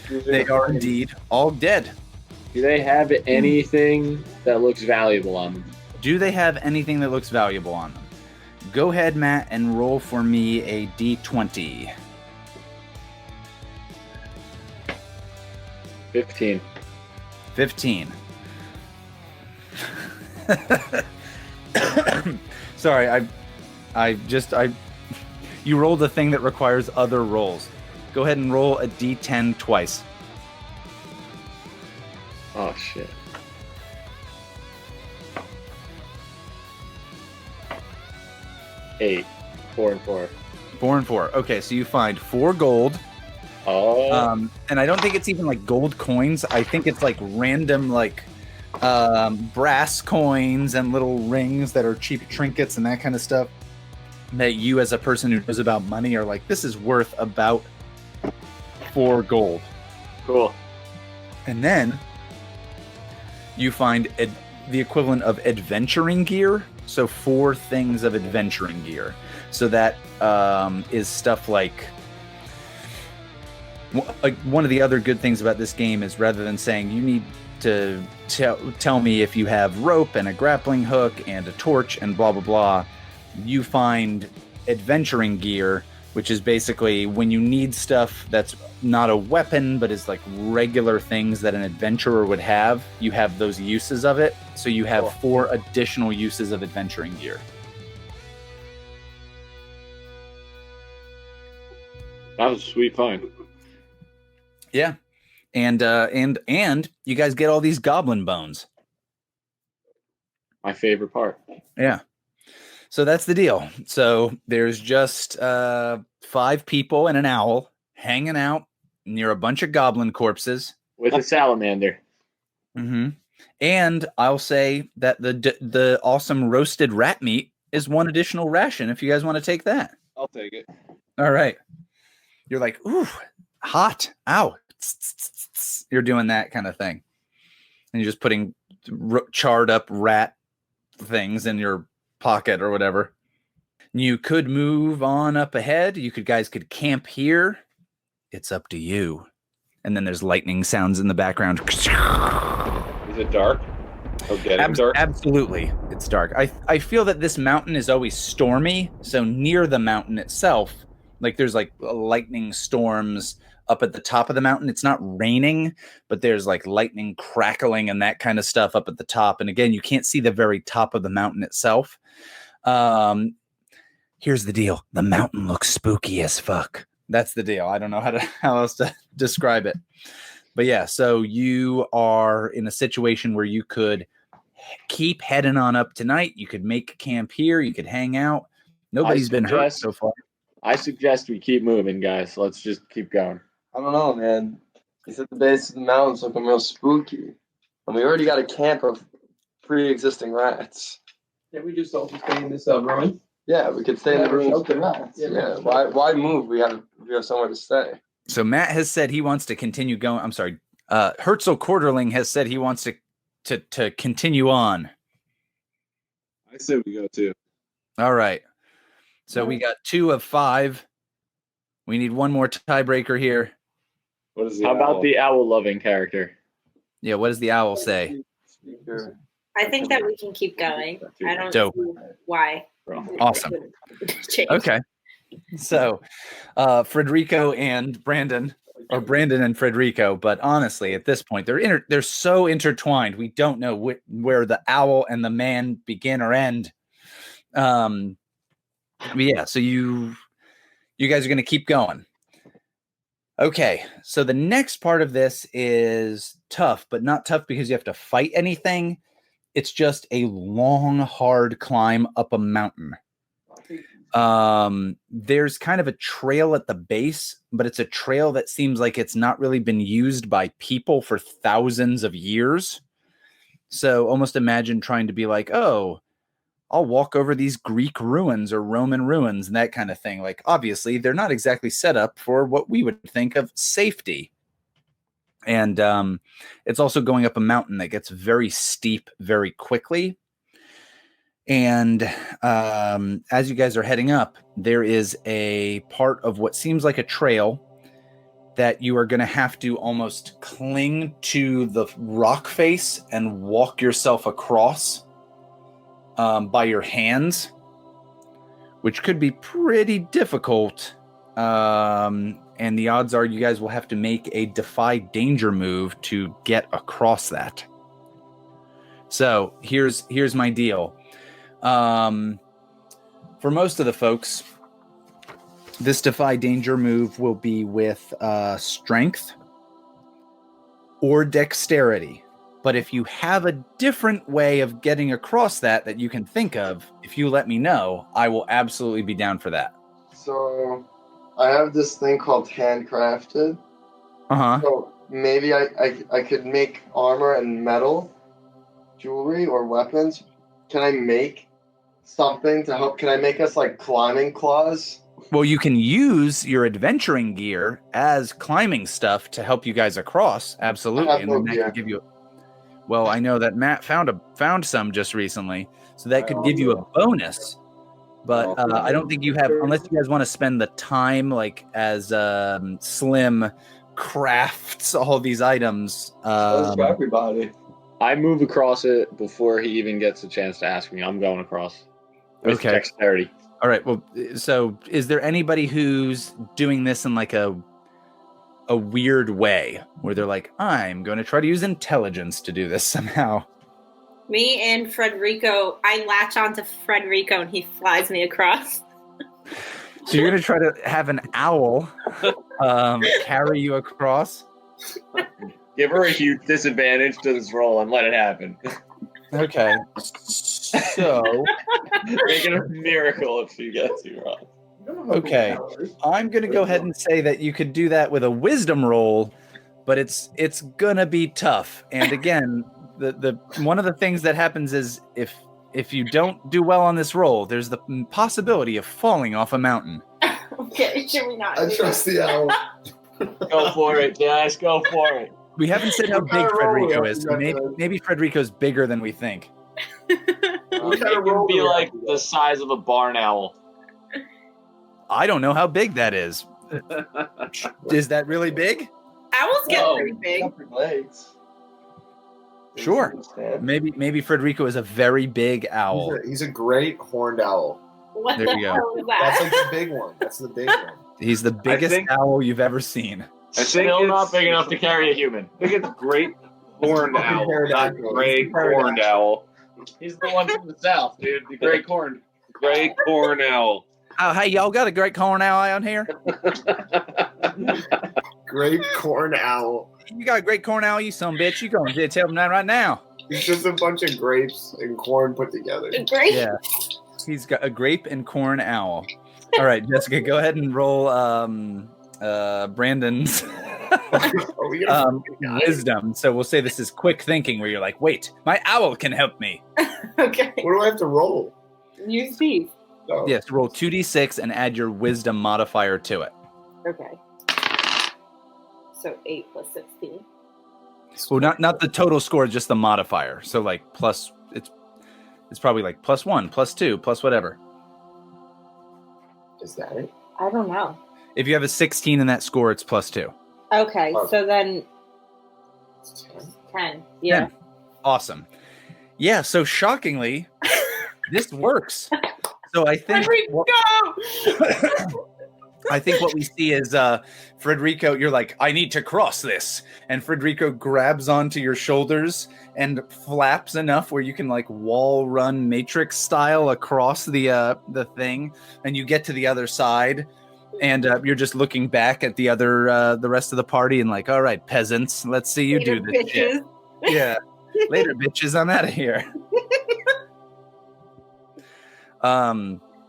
they are indeed all dead. Do they have anything that looks valuable on them? Do they have anything that looks valuable on them? Go ahead, Matt, and roll for me a d20. 15. 15. Sorry, you rolled a thing that requires other rolls. Go ahead and roll a d10 twice. Oh, shit. Eight. 4 and 4. 4 and 4. Okay, so you find 4 gold. Oh. And I don't think it's even like gold coins. I think it's like random like brass coins and little rings that are cheap trinkets and that kind of stuff that you as a person who knows about money are like, this is worth about 4 gold. Cool. And then you find the equivalent of adventuring gear. So 4 things of adventuring gear. So that is stuff like one of the other good things about this game is rather than saying you need to tell me if you have rope and a grappling hook and a torch and blah, blah, blah, you find adventuring gear, which is basically when you need stuff that's not a weapon, but is like regular things that an adventurer would have, you have those uses of it. So you have 4 additional uses of adventuring gear. That was a sweet find. Yeah. And you guys get all these goblin bones. My favorite part. Yeah. So that's the deal. So there's just 5 people and an owl hanging out near a bunch of goblin corpses. With a salamander. Mm-hmm. And I'll say that the awesome roasted rat meat is 1 additional ration if you guys want to take that. I'll take it. All right. You're like, ooh, hot. Ow. You're doing that kind of thing. And you're just putting charred up rat things in your pocket or whatever. You could move on up ahead. Guys could camp here. It's up to you. And then there's lightning sounds in the background. Is it dark? Or getting dark? Absolutely. It's dark. I feel that this mountain is always stormy. So near the mountain itself, like there's like lightning storms up at the top of the mountain. It's not raining, but there's like lightning crackling and that kind of stuff up at the top. And again, you can't see the very top of the mountain itself. Here's the deal. The mountain looks spooky as fuck. That's the deal. I don't know how else to describe it. But yeah, so you are in a situation where you could keep heading on up tonight. You could make camp here. You could hang out. Nobody's been hurt so far. I suggest we keep moving, guys. Let's just keep going. I don't know, man. He's at the base of the mountains looking real spooky. And we already got a camp of pre-existing rats. Can we just all stay in this ruin? Yeah, we could stay in the ruins. Yeah. Yeah. Why move? We have somewhere to stay. So Matt has said he wants to continue going. I'm sorry. Herzl Quarterling has said he wants to continue on. I say we go too. All right. So we got 2 of 5. We need 1 more tiebreaker here. What is the How about the owl-loving character? Yeah, what does the owl say? I think that we can keep going. I don't Dope. see why. Awesome. Okay. So, Federico and Brandon, or Brandon and Federico, but honestly, at this point, they're so intertwined. We don't know where the owl and the man begin or end. But yeah, so you guys are going to keep going. Okay, so the next part of this is tough, but not tough because you have to fight anything. It's just a long, hard climb up a mountain. There's kind of a trail at the base, but it's a trail that seems like it's not really been used by people for thousands of years. So almost imagine trying to be like, oh, I'll walk over these Greek ruins or Roman ruins and that kind of thing. Like, obviously, they're not exactly set up for what we would think of safety. And it's also going up a mountain that gets very steep very quickly. And as you guys are heading up, there is a part of what seems like a trail that you are going to have to almost cling to the rock face and walk yourself across by your hands, which could be pretty difficult. And the odds are you guys will have to make a defy danger move to get across that. So here's my deal. For most of the folks, this defy danger move will be with strength or dexterity. But if you have a different way of getting across that you can think of, if you let me know, I will absolutely be down for that. So I have this thing called handcrafted. Uh-huh. So maybe I could make armor and metal, jewelry or weapons. Can I make something to help? Can I make us like climbing claws? Well, you can use your adventuring gear as climbing stuff to help you guys across. Absolutely. And then that could give you... Well, I know that Matt found some just recently, so that could give you a bonus. But I don't think you have, unless you guys want to spend the time, like as Slim crafts all these items. That's for everybody. I move across it before he even gets a chance to ask me. I'm going across. With dexterity. All right. Well, so is there anybody who's doing this in like a weird way where they're like, I'm going to try to use intelligence to do this somehow? Me and Federico, I latch onto Federico and he flies me across. So you're going to try to have an owl carry you across? Give her a huge disadvantage to this roll and let it happen. Okay. So make it a miracle if she gets you wrong. Okay. I'm going to go ahead and say that you could do that with a wisdom roll, but it's going to be tough. And again, the one of the things that happens is if you don't do well on this roll, there's the possibility of falling off a mountain. Okay, should we not? I trust the owl. Go for it, Jess. Go for it. We haven't said how big Federico is. So maybe Federico's bigger than we think. It can be like the size of a barn owl. I don't know how big that is. Is that really big? Owls get pretty big. Legs. Sure. Maybe Federico is a very big owl. He's a great horned owl. What there the you go. hell is that? That's like the big one. That's the big one. He's the biggest owl you've ever seen. Still not big enough to carry a human. I think it's great horned owl, not gray horned owl. He's the one from the south, dude. The gray corn. Gray corn owl. Oh, hey, y'all got a great corn owl out here? Great corn owl. You got a great corn owl, you son of a bitch. You go and tell them that right now. It's just a bunch of grapes and corn put together. Great. Yeah. He's got a grape and corn owl. All right, Jessica, go ahead and roll Brandon's wisdom. So we'll say this is quick thinking where you're like, wait, my owl can help me. Okay. What do I have to roll? Use these. Oh. Yes, roll 2d6 and add your wisdom modifier to it. Okay. So 8 plus 16. Well, not the total score, just the modifier. So like plus, it's probably like +1, +2, plus whatever. Is that it? I don't know. If you have a 16 in that score, it's +2. Okay, so then 10. Yeah. 10. Awesome. Yeah, so shockingly, this works. So I think I think what we see is Federico, you're like, I need to cross this. And Federico grabs onto your shoulders and flaps enough where you can like wall run Matrix style across the thing. And you get to the other side and you're just looking back at the rest of the party and like, all right, peasants, let's see you do this shit. Yeah. Later, bitches, I'm out of here.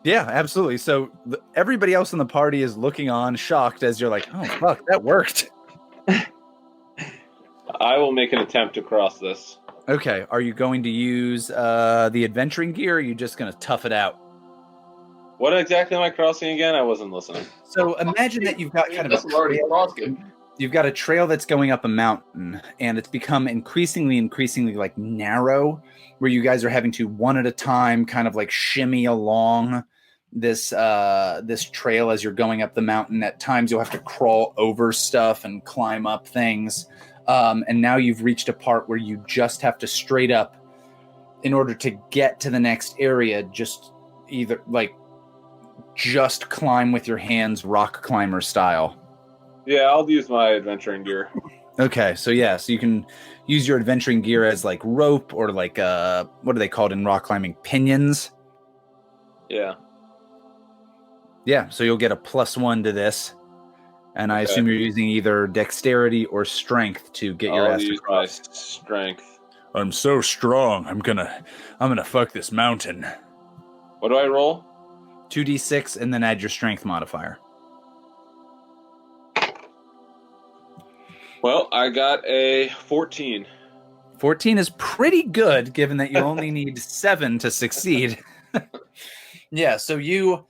Yeah, absolutely. So everybody else in the party is looking on, shocked as you're like, "Oh fuck, that worked." I will make an attempt to cross this. Okay, are you going to use the adventuring gear? Or are you just going to tough it out? What exactly am I crossing again? I wasn't listening. So imagine that you've got kind of That's already crossed it. you've got a trail that's going up a mountain, and it's become increasingly like narrow, where you guys are having to one at a time kind of like shimmy along this trail as you're going up the mountain. At times you'll have to crawl over stuff and climb up things. And now you've reached a part where you just have to straight up, in order to get to the next area, just climb with your hands, rock climber style. Yeah, I'll use my adventuring gear. Okay, so yeah, so you can use your adventuring gear as like rope or like what are they called in rock climbing? Pinions. Yeah. Yeah, so you'll get a +1 to this, and I assume you're using either dexterity or strength to get your I'll ass use across. my strength. I'm so strong. I'm gonna fuck this mountain. What do I roll? 2d6 and then add your strength modifier. Well, I got a 14. 14 is pretty good, given that you only need 7 to succeed. Yeah, so your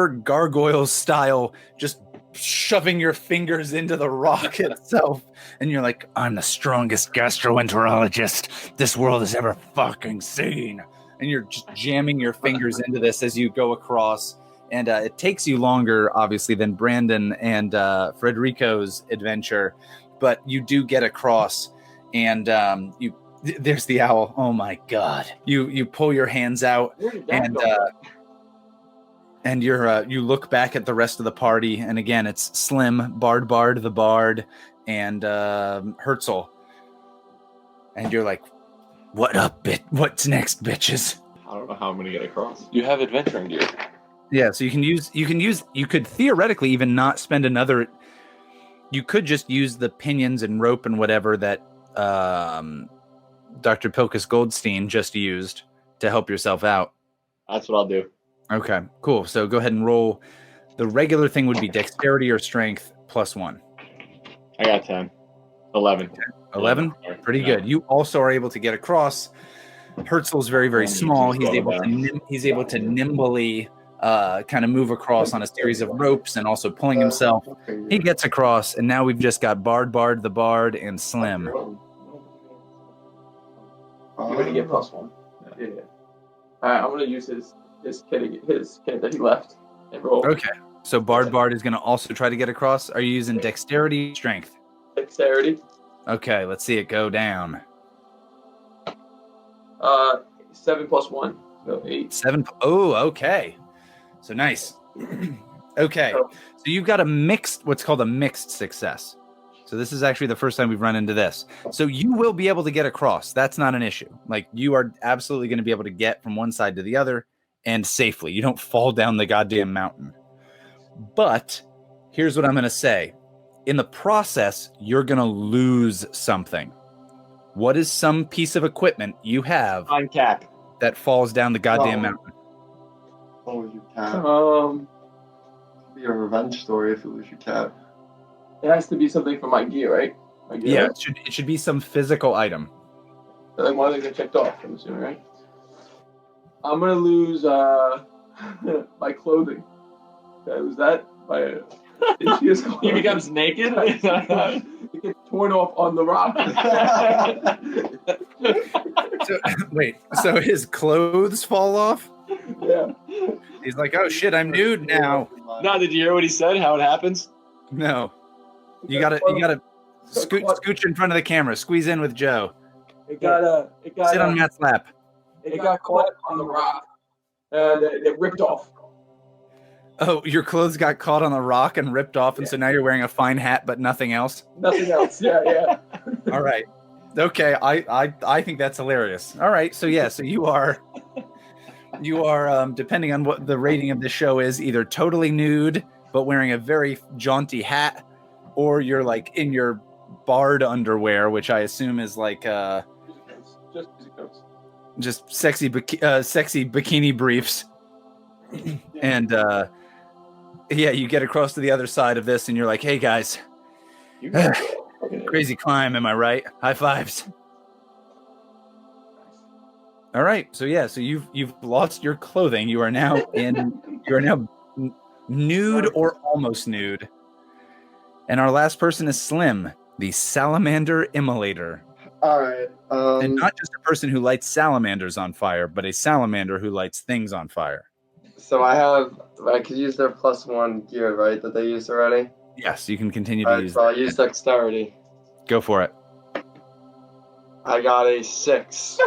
gargoyle style, just shoving your fingers into the rock itself, and you're like, I'm the strongest gastroenterologist this world has ever fucking seen. And you're just jamming your fingers into this as you go across. And it takes you longer, obviously, than Brandon and Federico's adventure, but you do get across, and there's the owl. Oh my god! You pull your hands out, and you look back at the rest of the party, and again it's Slim, Bard the Bard, and Herzl, and you're like, "What up, what's next, bitches?" I don't know how I'm gonna get across. You have adventuring gear. Yeah, so you could theoretically even not spend another. You could just use the pinions and rope and whatever that Dr. Pilchas Goldstein just used to help yourself out. That's what I'll do. Okay, cool. So go ahead and roll. The regular thing would be dexterity or strength +1. I got 10. 11. 11? Pretty good. You also are able to get across. Herzl's very, very small. He's able to nimbly kind of move across on a series of ropes and also pulling himself. He gets across, and now we've just got Bard the Bard, and Slim. You're gonna get +1. Yeah. Alright, I'm gonna use his kid that he left and roll. Okay, so Bard is going to also try to get across. Are you using dexterity, strength? Dexterity. Okay, let's see it go down. 7 + 1, so 8. 7. Oh, okay. So nice. Okay, so you've got what's called a mixed success. So this is actually the first time we've run into this. So you will be able to get across. That's not an issue. Like, you are absolutely going to be able to get from one side to the other and safely. You don't fall down the goddamn mountain. But here's what I'm going to say. In the process, you're going to lose something. What is some piece of equipment you have On cap. that falls down the goddamn mountain? Oh, your cat. Be a revenge story if you lose your cat. It has to be something from my gear, right? My gear, Yeah, right? it should be some physical item. So then one of them get checked off, I'm assuming, right? I'm gonna lose my clothing. Did I lose that? He becomes naked? It gets torn off on the rock. So, wait, so his clothes fall off? Yeah. He's like, oh shit, I'm nude now. No, did you hear what he said? How it happens? No. You gotta scooch in front of the camera. Squeeze in with Joe. It got Sit on Matt's lap. It got caught on the rock, and it ripped off. Oh, your clothes got caught on the rock and ripped off, and so now you're wearing a fine hat, but nothing else? Nothing else. Yeah. All right. Okay, I think that's hilarious. All right, so yeah, so you are depending on what the rating of the show is, either totally nude but wearing a very jaunty hat, or you're like in your bard underwear, which I assume is like Just music notes. just sexy bikini briefs. And you get across to the other side of this, and you're like, "Hey guys, crazy climb, am I right? High fives." All right, so you've lost your clothing. You are now nude or almost nude. And our last person is Slim, the Salamander Immolator. All right. And not just a person who lights salamanders on fire, but a salamander who lights things on fire. So I could use their +1 gear, right? That they used already. Yes, you can continue to use So I'll use dexterity. Go for it. I got a 6.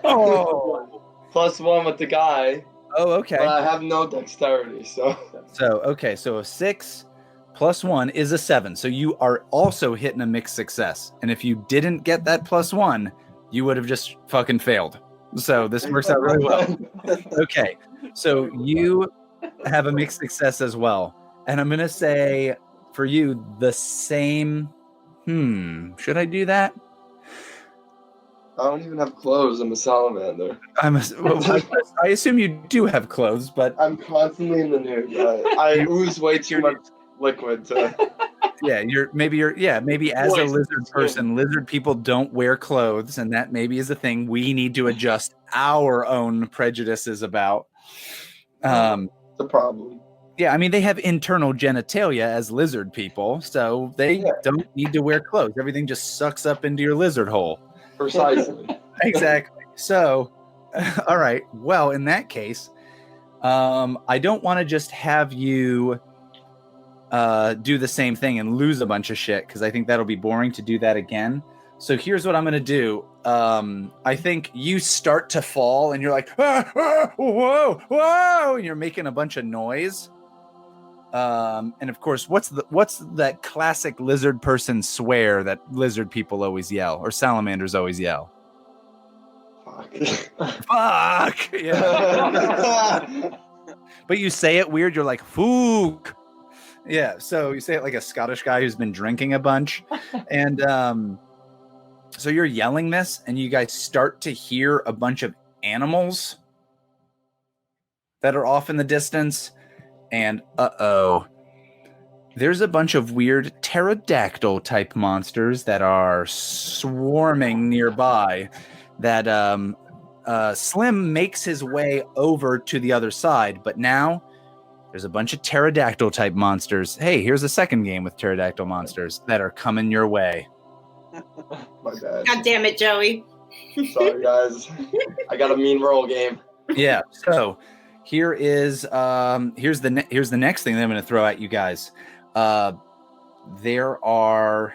Oh. +1 with the guy. Oh, okay. But I have no dexterity, so. So a 6 plus 1 is a 7. So you are also hitting a mixed success. And if you didn't get that +1, you would have just fucking failed. So this works out really well. Okay. So you have a mixed success as well. And I'm going to say for you the same. Should I do that? I don't even have clothes. I'm a salamander. I assume you do have clothes, but I'm constantly in the nude. I ooze way too much liquid to. Maybe as a lizard person, lizard people don't wear clothes, and that maybe is a thing we need to adjust our own prejudices about. It's a problem. Yeah, I mean, they have internal genitalia as lizard people, so they don't need to wear clothes. Everything just sucks up into your lizard hole. Precisely. Exactly. So, all right. Well, in that case, I don't want to just have you do the same thing and lose a bunch of shit, because I think that'll be boring to do that again. So here's what I'm going to do. I think you start to fall and you're like, whoa, and you're making a bunch of noise. And of course, what's that classic lizard person swear that lizard people always yell, or salamanders always yell? Fuck. Yeah. But you say it weird. You're like, fook. Yeah. So you say it like a Scottish guy who's been drinking a bunch. And so you're yelling this, and you guys start to hear a bunch of animals that are off in the distance. And there's a bunch of weird pterodactyl type monsters that are swarming nearby. That Slim makes his way over to the other side, but now there's a bunch of pterodactyl type monsters. Hey, here's a second game with pterodactyl monsters that are coming your way. My bad. God damn it, Joey. Sorry, guys. I got a mean roll game. Yeah. So here's the next thing that I'm going to throw at you guys. There are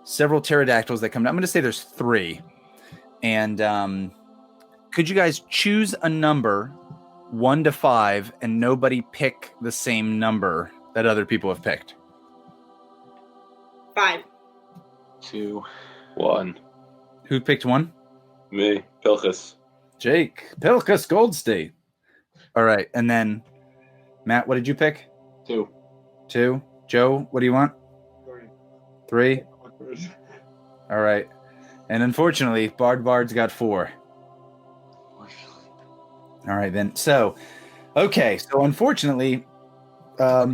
several pterodactyls that come down. I'm going to say there's 3. And could you guys choose a number 1 to 5 and nobody pick the same number that other people have picked? 5. 2, 1. Who picked 1? Me, Pilchas. Jake, Pilchas Goldstein. All right, and then Matt, what did you pick? 2. 2. Joe, what do you want? 3. All right, and unfortunately, Bard's got 4. All right, then. So, okay, so unfortunately,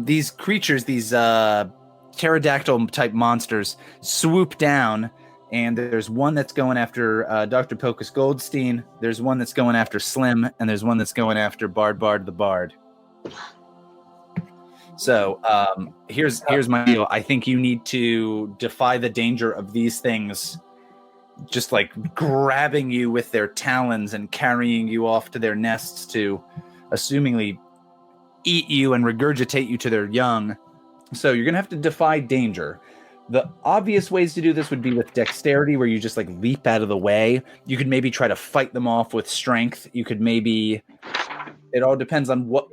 these creatures, these pterodactyl type monsters, swoop down. And there's one that's going after Dr. Pilchas Goldstein. There's one that's going after Slim, and there's one that's going after Bard the Bard. So here's my deal. I think you need to defy the danger of these things just like grabbing you with their talons and carrying you off to their nests to assumingly eat you and regurgitate you to their young. So you're going to have to defy danger. The obvious ways to do this would be with dexterity, where you just like leap out of the way. You could maybe try to fight them off with strength. You could maybe, it all depends on what,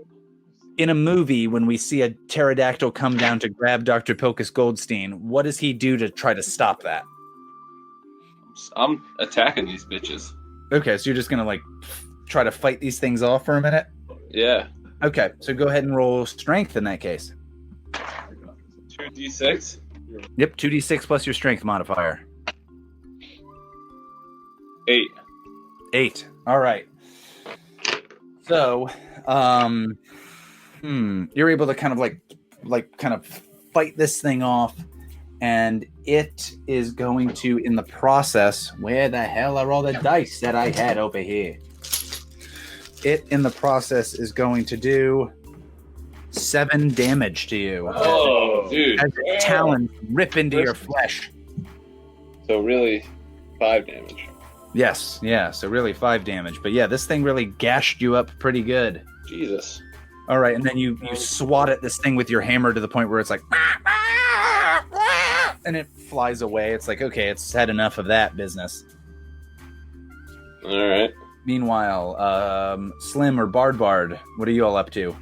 in a movie, when we see a pterodactyl come down to grab Dr. Pilchas Goldstein, what does he do to try to stop that? I'm attacking these bitches. Okay, so you're just going to like try to fight these things off for a minute? Yeah. Okay, so go ahead and roll strength in that case. 2d6? Yep, 2d6 plus your strength modifier. 8. 8. All right. So, You're able to kind of fight this thing off, and it is going to, in the process, where the hell are all the dice that I had over here? It, in the process, is going to do 7 damage to you. Oh, dude. As its talons rip into your flesh. So really, 5 damage. Yes, yeah, so really 5 damage. But yeah, this thing really gashed you up pretty good. Jesus. All right, and then you swat at this thing with your hammer to the point where it's like, and it flies away. It's like, okay, it's had enough of that business. All right. Meanwhile, Slim or Bard, what are you all up to?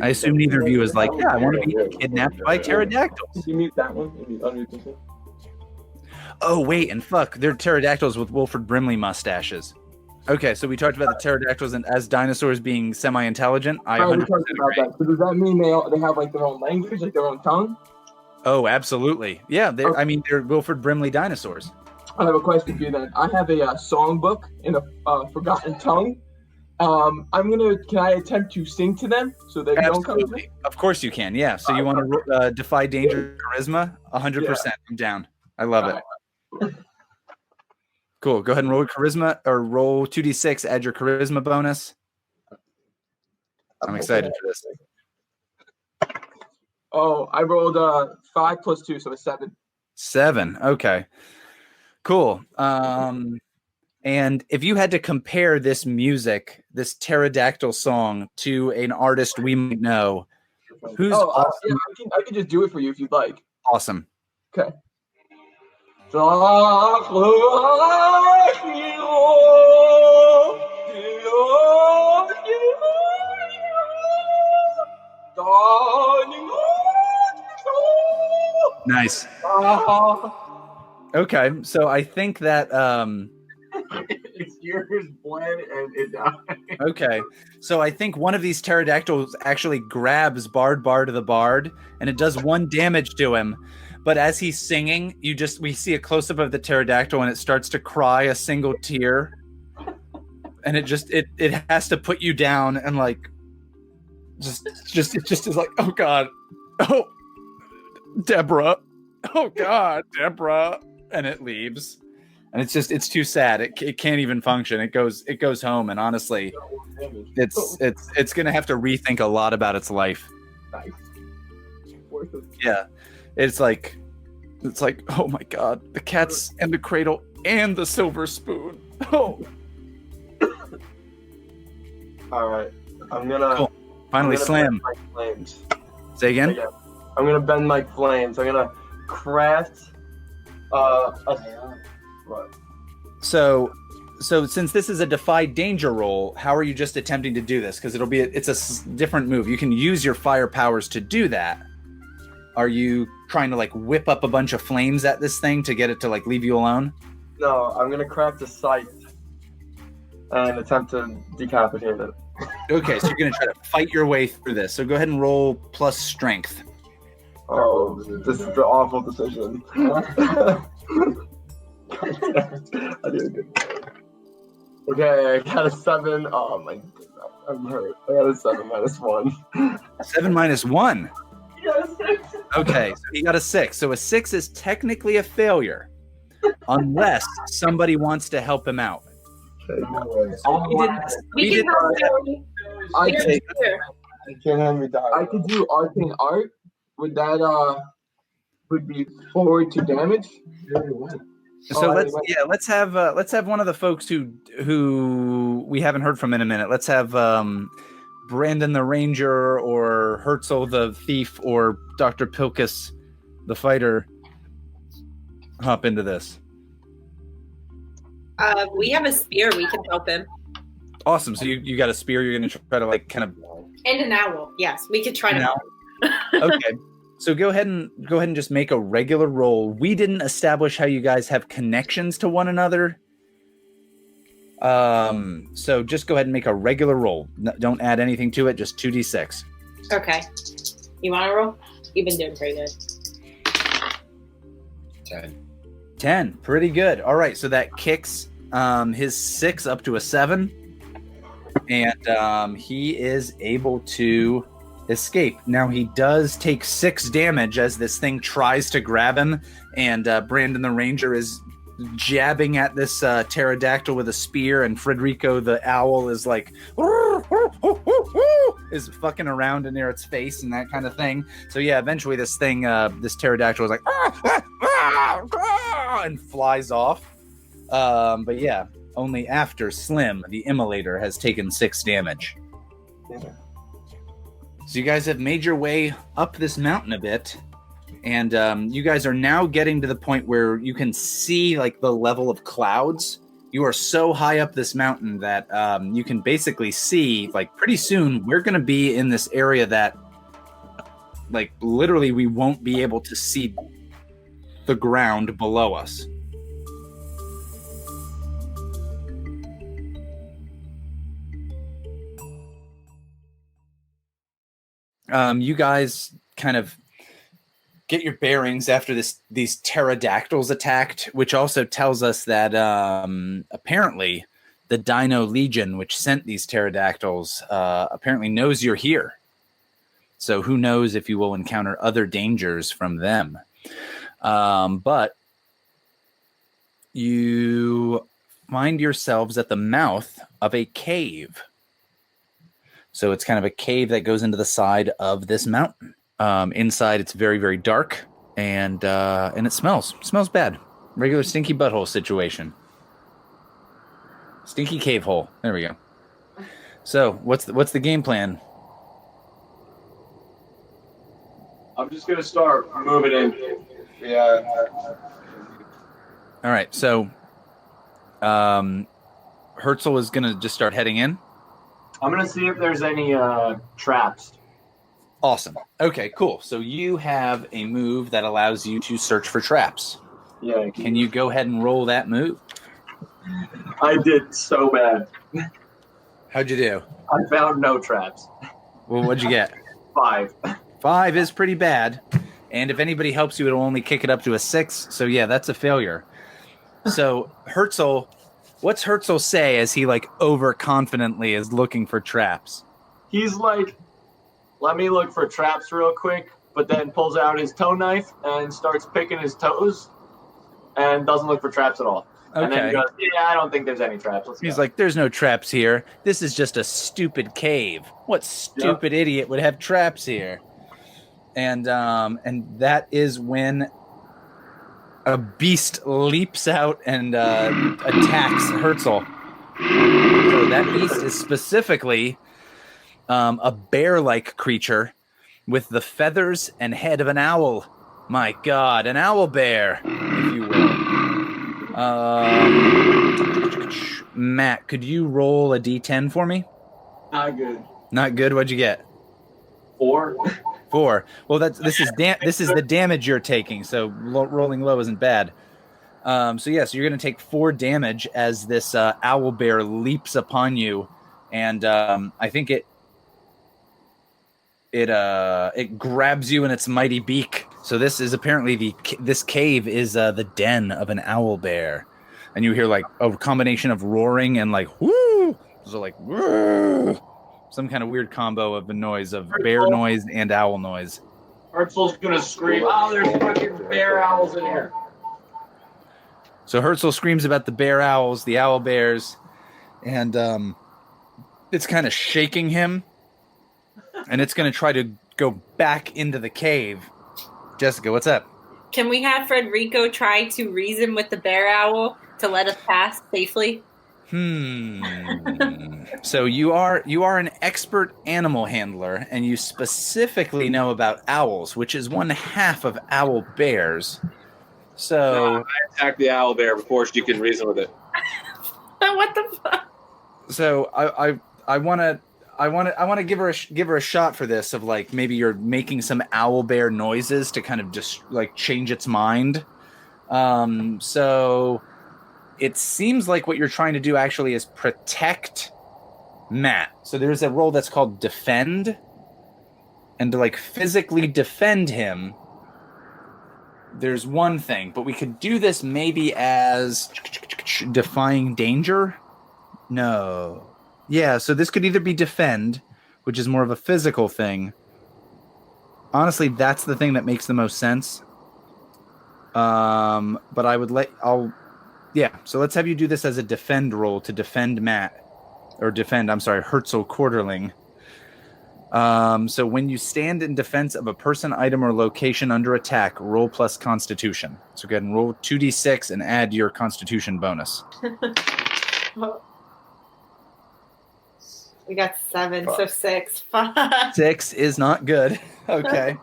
I assume neither of you is like, yeah, I want to be kidnapped by pterodactyls. You mute that one. You unmute this one. Oh, wait, and fuck, they're pterodactyls with Wilford Brimley mustaches. Okay, so we talked about the pterodactyls and as dinosaurs being semi-intelligent. I 100% we talked about agree. that. So does that mean they have like their own language, like their own tongue? Oh, absolutely. Yeah, they're Wilford Brimley dinosaurs. I have a question for you then. I have a songbook in a forgotten tongue. Can I attempt to sing to them so they don't come to me? Of course you can, yeah. So you want to defy danger charisma? 100%. I'm down. I love it. Cool. Go ahead and roll charisma or roll 2d6, add your charisma bonus. I'm excited for this. Oh, I rolled 5 plus 2, so it's 7. 7. Okay. Cool. And if you had to compare this music, this pterodactyl song, to an artist we might know, who's awesome? Yeah, I can just do it for you if you'd like. Awesome. Okay. Nice. Okay, so I think that It's yours, blend, and it died. okay, so I think one of these pterodactyls actually grabs Bard the Bard, and it does 1 damage to him. But as he's singing, we see a close up of the pterodactyl, and it starts to cry a single tear, and it has to put you down, and like, it just is like, oh god, oh, Deborah, oh god, Deborah, and it leaves. And it's too sad. It can't even function. It goes home, and honestly, it's gonna have to rethink a lot about its life. Nice. Yeah, it's like, oh my god, the cats and the cradle and the silver spoon. Oh, All right, I'm gonna cool. Finally, Slam. My flames. Say again. Yeah. I'm gonna bend my flames. I'm gonna craft what? So since this is a defy danger roll, how are you just attempting to do this? Because it's a different move. You can use your fire powers to do that. Are you trying to like whip up a bunch of flames at this thing to get it to like leave you alone? No, I'm gonna craft a scythe and attempt to decapitate it. Okay, so you're gonna try to fight your way through this. So go ahead and roll plus strength. Oh, this is the awful decision. I did good. Okay, I got a 7. Oh my god, I'm hurt. I got a 7 minus 1. 7 minus 1. Yes. Okay, so you got a 6. So a 6 is technically a failure, unless somebody wants to help him out. We can help you. I We're can, here. Can't have me die. I could do arcane art. Would that would be forward to damage? So let's have one of the folks who we haven't heard from in a minute. Let's have Brandon the Ranger or Herzl the Thief or Dr. Pilchas the Fighter hop into this. We have a spear. We can help him. Awesome. So you got a spear. You're going to try to like kind of And an owl. Yes, we could try to help. Okay. So go ahead and just make a regular roll. We didn't establish how you guys have connections to one another. So just go ahead and make a regular roll. Don't add anything to it. Just 2d6. Okay. You want to roll? You've been doing pretty good. 10. Pretty good. All right. So that kicks his 6 up to a 7. and he is able to escape. Now he does take 6 damage as this thing tries to grab him, and Brandon the Ranger is jabbing at this pterodactyl with a spear, and Federico the owl is like is fucking around near its face and that kind of thing. So yeah, eventually this thing, this pterodactyl is like and flies off. But yeah, only after Slim, the Immolator, has taken 6 damage. So you guys have made your way up this mountain a bit, and you guys are now getting to the point where you can see like the level of clouds. You are so high up this mountain that you can basically see, like, pretty soon we're going to be in this area that, like, literally we won't be able to see the ground below us. You guys kind of get your bearings after these pterodactyls attacked, which also tells us that apparently the Dino Legion, which sent these pterodactyls, apparently knows you're here. So who knows if you will encounter other dangers from them. But you find yourselves at the mouth of a cave. So it's kind of a cave that goes into the side of this mountain. Inside, it's very, very dark, and it smells bad. Regular stinky butthole situation. Stinky cave hole. There we go. So what's the game plan? I'm just gonna start moving in. Yeah. All right. So Herzl is gonna just start heading in. I'm gonna see if there's any traps. Awesome. Okay, cool. So you have a move that allows you to search for traps. Yeah. Can you go ahead and roll that move? I did so bad. How'd you do? I found no traps. Well, what'd you get? 5. 5 is pretty bad. And if anybody helps you, it'll only kick it up to a 6. So yeah, that's a failure. So Herzl, what's Herzl say as he like overconfidently is looking for traps? He's like, let me look for traps real quick, but then pulls out his toe knife and starts picking his toes and doesn't look for traps at all. And then he goes, yeah, I don't think there's any traps. He's like, there's no traps here. This is just a stupid cave. What stupid idiot would have traps here? And that is when a beast leaps out and attacks Herzl. So that beast is specifically a bear-like creature with the feathers and head of an owl. My God, an owl bear, if you will. Matt, could you roll a d10 for me? Not good. Not good. What'd you get? 4. 4. Well, this is the damage you're taking, so rolling low isn't bad. So you're going to take 4 damage as this owl bear leaps upon you, and I think it grabs you in its mighty beak. So this is apparently this cave is the den of an owl bear, and you hear like a combination of roaring and like whoo, so like whoo, some kind of weird combo of the noise of bear noise and owl noise. Herzl's gonna scream, "Oh, there's fucking bear owls in here!" So Herzl screams about the bear owls, the owl bears, and it's kind of shaking him. And it's going to try to go back into the cave. Jessica, what's up? Can we have Federico try to reason with the bear owl to let us pass safely? So you are an expert animal handler, and you specifically know about owls, which is one half of owl bears. So I attack the owl bear before she can reason with it. What the fuck? So I want to give her a shot for this, of like maybe you're making some owl bear noises to kind of just like change its mind. So it seems like what you're trying to do actually is protect Matt. So there's a role that's called defend, and to like physically defend him, there's one thing, but we could do this maybe as defying danger. No. Yeah, so this could either be defend, which is more of a physical thing. Honestly, that's the thing that makes the most sense. But I would so let's have you do this as a defend roll to defend Herzl Quarterling. So when you stand in defense of a person, item, or location under attack, roll plus Constitution. So go ahead and roll 2d6 and add your Constitution bonus. We got 7, so 6. 6 is not good. Okay.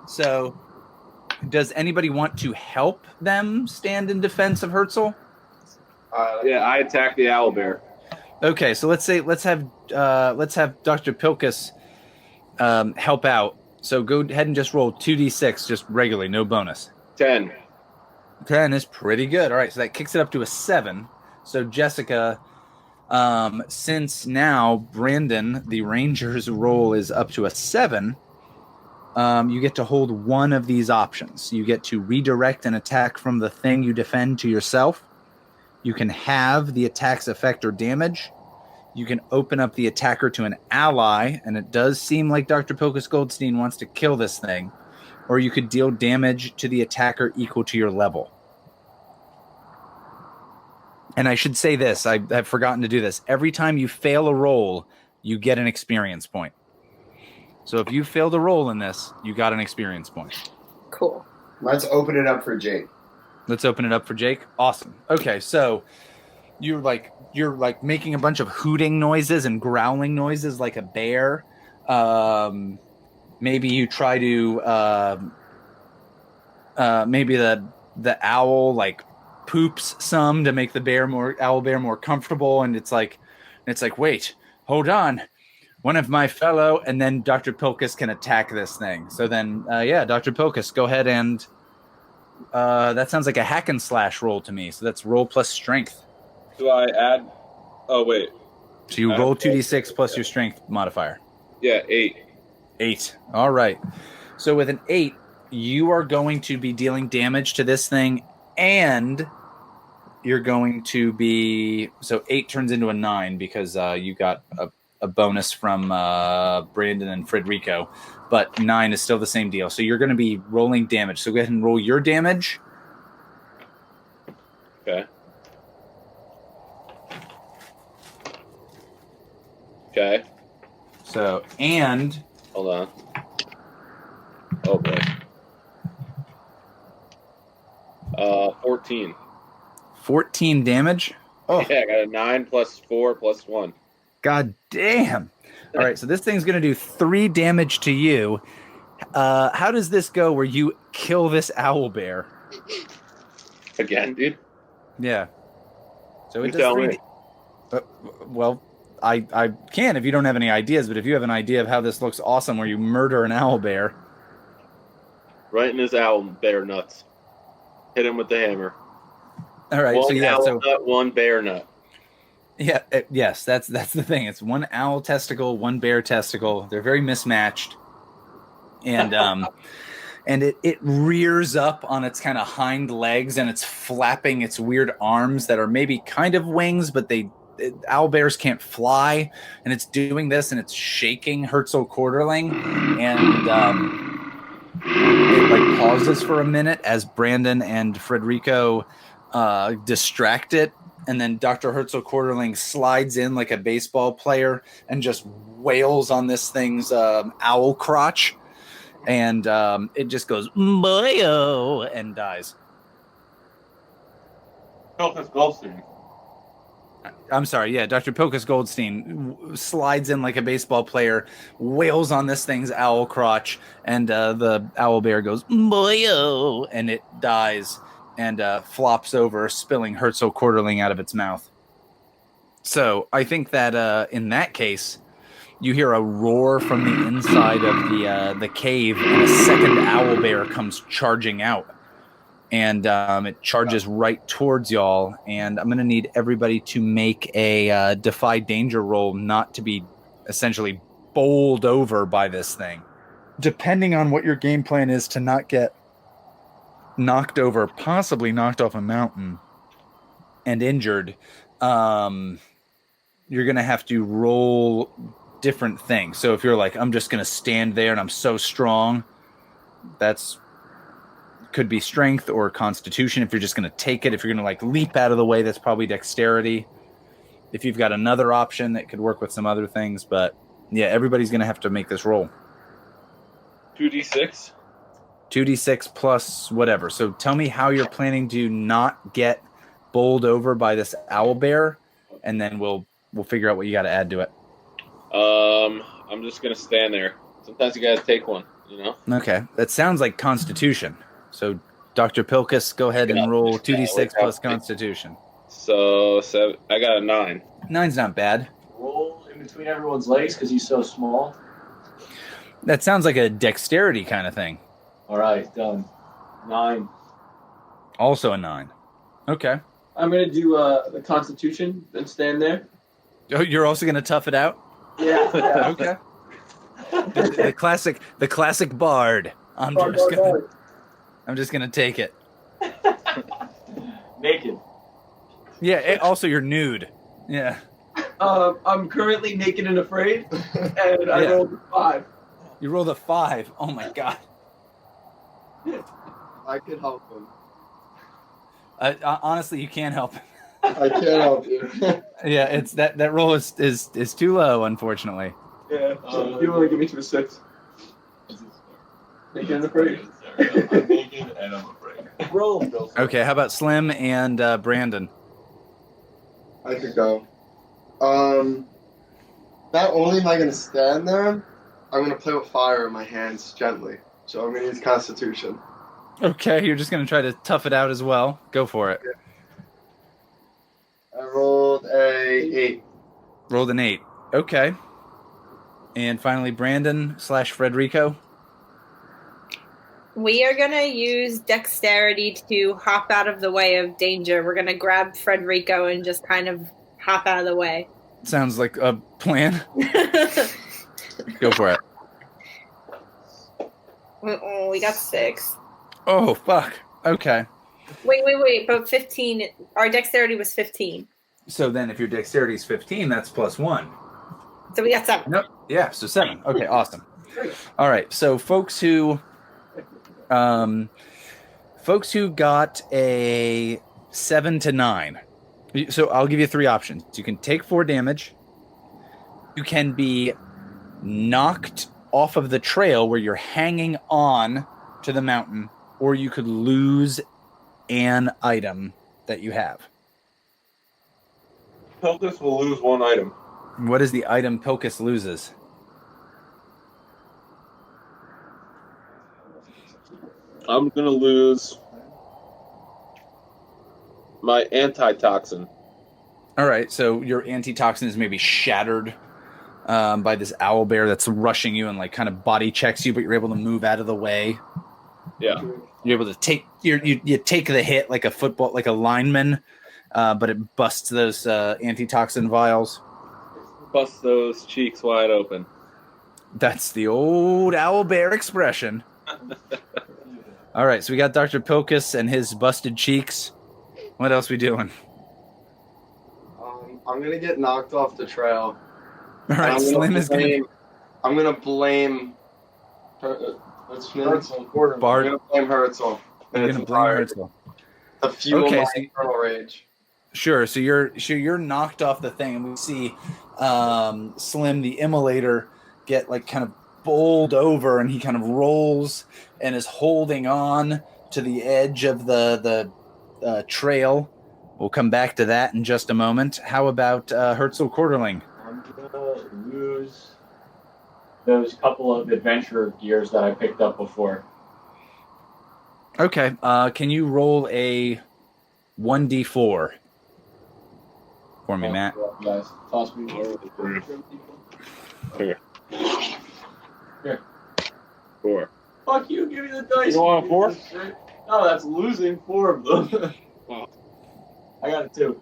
So does anybody want to help them stand in defense of Herzl? Yeah, I attack the owlbear. Okay, so let's have Dr. Pilchas help out. So go ahead and just roll 2d6, just regularly, no bonus. 10. 10 is pretty good. All right, so that kicks it up to a 7. So Jessica, since now Brandon, the ranger's roll is up to a 7, you get to hold one of these options. You get to redirect an attack from the thing you defend to yourself. You can have the attack's effect or damage. You can open up the attacker to an ally, and it does seem like Dr. Pilchas Goldstein wants to kill this thing. Or you could deal damage to the attacker equal to your level. And I should say this, I've forgotten to do this. Every time you fail a roll, you get an experience point. So if you failed a roll in this, you got an experience point. Cool. Let's open it up for Jake. Let's open it up for Jake. Awesome. Okay, so you're making a bunch of hooting noises and growling noises like a bear. Maybe you try to maybe the owl like poops some to make the owl bear more comfortable, and it's like wait, hold on, one of my fellow, and then Dr. Pilchas can attack this thing. So then Dr. Pilchas, go ahead and that sounds like a hack and slash roll to me. So that's roll plus strength. Do I add? Oh wait. So you roll 2d6 plus your strength modifier. Yeah, 8. 8. All right. So with an 8, you are going to be dealing damage to this thing, and you're going to be... So 8 turns into a 9 because you got a bonus from Brandon and Federico, but 9 is still the same deal. So you're going to be rolling damage. So go ahead and roll your damage. Okay. Okay. So, and... Hold on. Oh, boy. 14. 14 damage? Oh. Yeah, I got a 9 plus 4 plus 1. God damn. All right, so this thing's going to do 3 damage to you. How does this go where you kill this owl bear? Again, dude? Yeah. So it You does tell 3 me. well, I can if you don't have any ideas, but if you have an idea of how this looks awesome where you murder an owl bear. Right in his owl bear nuts. Hit him with the hammer. All right, One owl nut, one bear nut. Yeah, yes, that's the thing. It's one owl testicle, one bear testicle. They're very mismatched. And and it rears up on its kind of hind legs, and it's flapping its weird arms that are maybe kind of wings, but owl bears can't fly, and it's doing this, and it's shaking Herzl Quarterling, and it like pauses for a minute as Brandon and Federico distract it, and then Dr. Herzl Quarterling slides in like a baseball player and just wails on this thing's owl crotch, and it just goes boyo and dies. Pilchas Goldstein. I'm sorry, yeah, Dr. Pilchas Goldstein slides in like a baseball player, wails on this thing's owl crotch, and the owl bear goes boyo, and it dies and flops over, spilling Herzl Quarterling out of its mouth. So I think that in that case, you hear a roar from the inside of the cave, and a second owl bear comes charging out. And it charges right towards y'all, and I'm going to need everybody to make a defy danger roll not to be essentially bowled over by this thing. Depending on what your game plan is to not get knocked over, possibly knocked off a mountain and injured, you're going to have to roll different things. So if you're like, I'm just going to stand there and I'm so strong, that's could be strength or constitution. If you're just going to take it, if you're going to like leap out of the way, that's probably dexterity. If you've got another option that could work with some other things, but yeah, everybody's going to have to make this roll. 2d6. 2d6 plus whatever. So tell me how you're planning to not get bowled over by this owl bear, and then we'll figure out what you got to add to it. I'm just gonna stand there. Sometimes you gotta take one, you know. Okay, that sounds like Constitution. So, Dr. Pilchas, go ahead and roll 2d6 plus Constitution. So I got a 9. 9's not bad. Roll in between everyone's legs because he's so small. That sounds like a dexterity kind of thing. All right, done. 9. Also a 9. Okay. I'm gonna do the Constitution and stand there. Oh, you're also gonna tough it out? Yeah. Okay. The classic bard. I'm just gonna take it. Naked. Yeah. Also, you're nude. Yeah. I'm currently naked and afraid, and I rolled a 5. You rolled a 5. Oh my god. I could help him. Honestly, you can't help. I can't help you. Yeah, it's that roll is too low, unfortunately. Yeah. You want to give me to a 6? Naked and afraid. I'm naked and I'm afraid. Roll. Okay, how about Slim and Brandon? I could go. Not only am I going to stand there, I'm going to play with fire in my hands gently. So I'm going to use Constitution. Okay, you're just going to try to tough it out as well. Go for it. Yeah. I rolled a 8. Rolled an 8. Okay. And finally, Brandon / Federico. We are going to use dexterity to hop out of the way of danger. We're going to grab Federico and just kind of hop out of the way. Sounds like a plan. Go for it. We got 6. Oh, fuck. Okay. Wait. But 15, our dexterity was 15. So then if your dexterity is 15, that's plus 1. So we got 7. Nope. Yeah, so 7. Okay, awesome. All right, so folks who got a 7 to 9. So I'll give you 3 options. You can take 4 damage. You can be knocked off of the trail where you're hanging on to the mountain, or you could lose an item that you have. Pilchas will lose 1 item. What is the item Pilchas loses? I'm gonna lose my antitoxin. All right, so your antitoxin is maybe shattered by this owl bear that's rushing you and like kind of body checks you, but you're able to move out of the way. Yeah. You're able to take you take the hit like a football, like a lineman, but it busts those antitoxin vials. Bust those cheeks wide open. That's the old owl bear expression. All right, so we got Dr. Pilchas and his busted cheeks. What else we doing? I'm going to get knocked off the trail. All right, Slim is going to... I'm going to blame... What's his name? Herzl Quarterling. Bard. I'm going to blame Herzl. You're going to blame Herzl. To fuel Okay, my so- internal rage. Sure, so you're knocked off the thing, and we see Slim, the Immolator, get like kind of bowled over, and he kind of rolls and is holding on to the edge of the trail. We'll come back to that in just a moment. How about Herzl Quarterling? I'm gonna lose those couple of adventure gears that I picked up before. Okay, can you roll a 1d4 for me, Matt? Guys, toss me Here. Here. 4. Fuck you, give me the dice. You want a 4? No, that's losing 4 of them. Wow. I got a 2.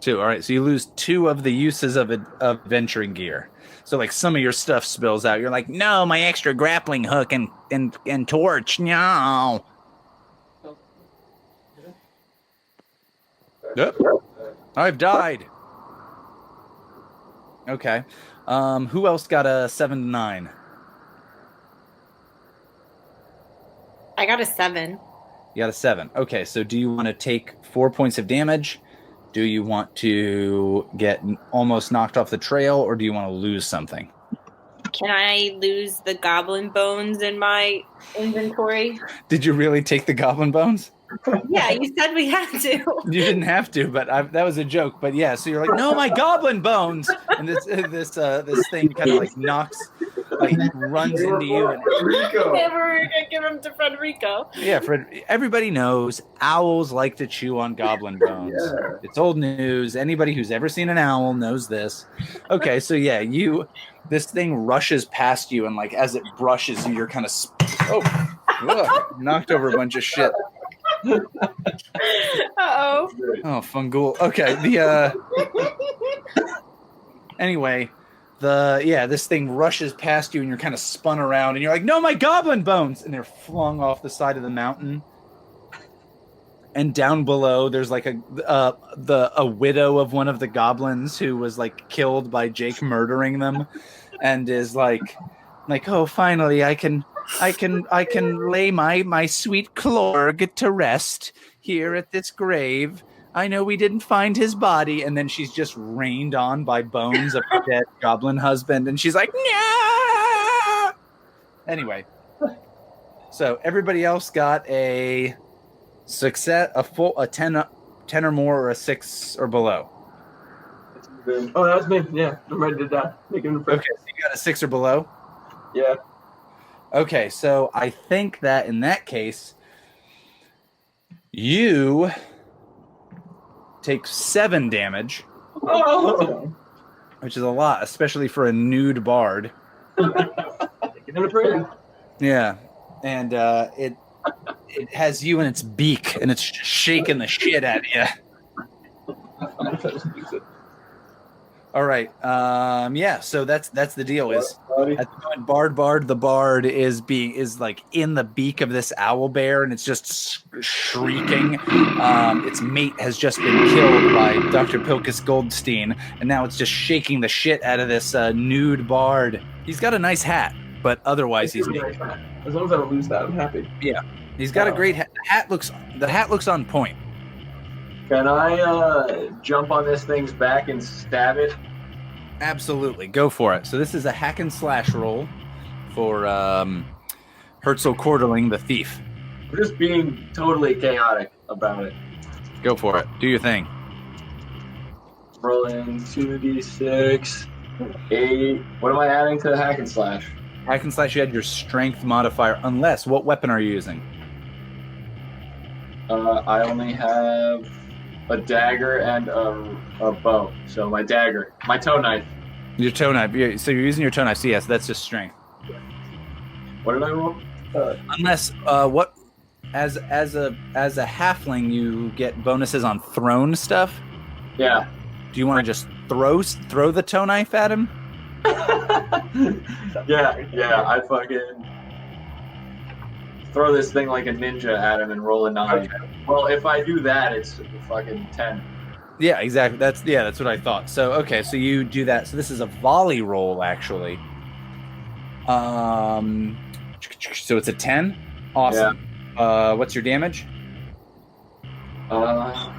2. All right, so you lose 2 of the uses of adventuring gear. So like some of your stuff spills out. You're like, no, my extra grappling hook and torch, no. Yep. I've died. Okay. Who else got a 7 to 9? I got a 7. You got a 7. Okay, so do you want to take 4 points of damage? Do you want to get almost knocked off the trail, or do you want to lose something? Can I lose the goblin bones in my inventory? Did you really take the goblin bones? Yeah, you said we had to. You didn't have to, but that was a joke. But yeah, so you're like, no, my goblin bones, and this thing kind of like knocks, like runs into you. And We're gonna give him to Federico. yeah, everybody knows owls like to chew on goblin bones. Yeah. It's old news. Anybody who's ever seen an owl knows this. Okay, so yeah, this thing rushes past you, and like as it brushes you, you're kind of knocked over a bunch of shit. Uh-oh. Oh, fungool. Okay, anyway, this thing rushes past you and you're kind of spun around and you're like, no, my goblin bones! And they're flung off the side of the mountain. And down below, there's like a widow of one of the goblins who was like killed by Jake murdering them, and is like, oh, finally, I can lay my sweet Kollar to rest here at this grave. I know we didn't find his body. And then she's just rained on by bones of her dead goblin husband. And she's like, no! Anyway. So everybody else got a success, a 10 or more, or a 6 or below. Oh, that was me. Yeah, I'm ready to die. Okay, so you got a 6 or below? Yeah. Okay, so I think that in that case, you take 7 damage, which is a lot, especially for a nude bard. Yeah, and it has you in its beak, and it's shaking the shit out of you. All right. So that's the deal. Is at the moment, the bard is like in the beak of this owl bear, and it's just shrieking. Its mate has just been killed by Dr. Pilchas Goldstein, and now it's just shaking the shit out of this nude bard. He's got a nice hat, but otherwise he's naked. As long as I don't lose that, I'm happy. Yeah, he's got a great hat. The hat looks on point. Can I jump on this thing's back and stab it? Absolutely. Go for it. So this is a hack and slash roll for Herzl Quarterling, the thief. We're just being totally chaotic about it. Go for it. Do your thing. Rolling 2d6, 8. What am I adding to the hack and slash? Hack and slash, you had your strength modifier, unless, what weapon are you using? I only have a dagger and a bow. So my dagger, my toe knife. Your toe knife. So you're using your toe knife. So yes, that's just strength. What did I roll? Unless as a halfling, you get bonuses on thrown stuff. Yeah. Do you want to just throw the toe knife at him? Yeah. I fucking throw this thing like a ninja at him and roll a 9. Okay. Well, if I do that, it's fucking 10. Yeah, exactly. That's what I thought. So okay, so you do that. So this is a volley roll, actually. So it's a 10. Awesome. Yeah. What's your damage? I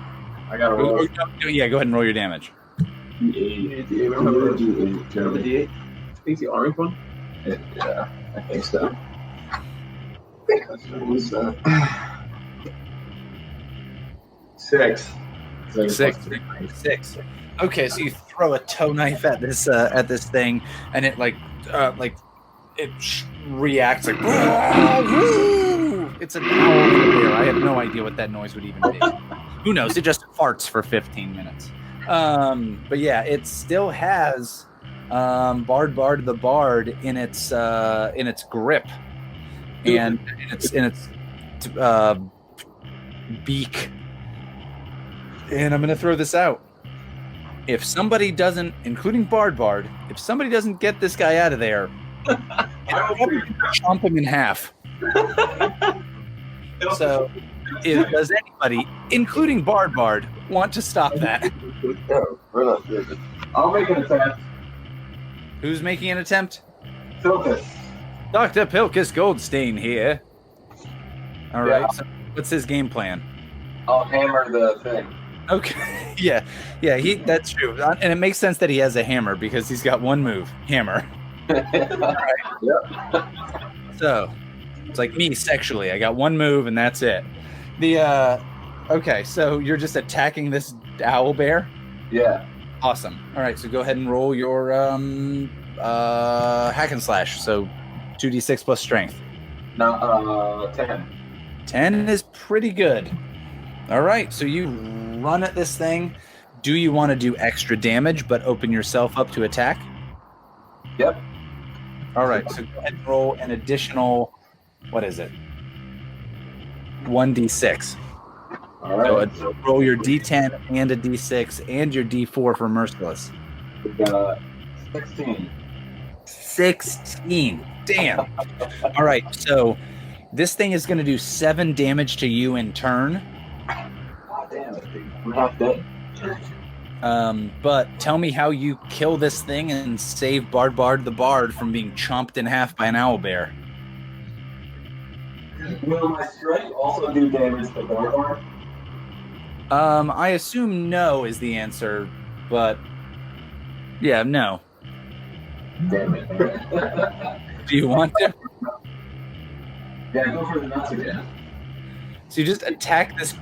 got to roll. Yeah, go ahead and roll your damage. D8. D8. I think the orange one. Yeah, I think so. 6. 6. Okay, so you throw a toe knife at this thing, and it reacts like. It's an owl in the bear. I have no idea what that noise would even be. Who knows? It just farts for 15 minutes. But yeah, it still has Bard the Bard in its grip, and in its beak. And I'm going to throw this out. If somebody doesn't, including Bard, if somebody doesn't get this guy out of there, I'll probably chomp him in half. So, does anybody, including Bard, want to stop that? I'll make an attempt. Who's making an attempt? Pilchas. Dr. Pilchas Goldstein here. All right. Yeah. So what's his game plan? I'll hammer the thing. Okay. Yeah. That's true. And it makes sense that he has a hammer because he's got one move, hammer. Yep. So it's like me sexually. I got one move and that's it. Okay, so you're just attacking this owl bear? Yeah. Awesome. All right, so go ahead and roll your hack and slash. So 2d6 plus strength. No, 10. 10 is pretty good. All right, so you run at this thing. Do you want to do extra damage but open yourself up to attack? Yep. All right, so go ahead and roll an additional, what is it? 1d6. All right. So roll your d10 and a d6 and your d4 for merciless. 16. 16. Damn. All right, so this thing is going to do 7 damage to you in turn. Oh, damn it. I'm half dead. But tell me how you kill this thing and save Bard the Bard from being chomped in half by an owlbear. Will my strike also do damage to Bard? I assume no is the answer, but yeah, no. Damn it. Do you want to? Yeah, go for the nuts again. So you just attack this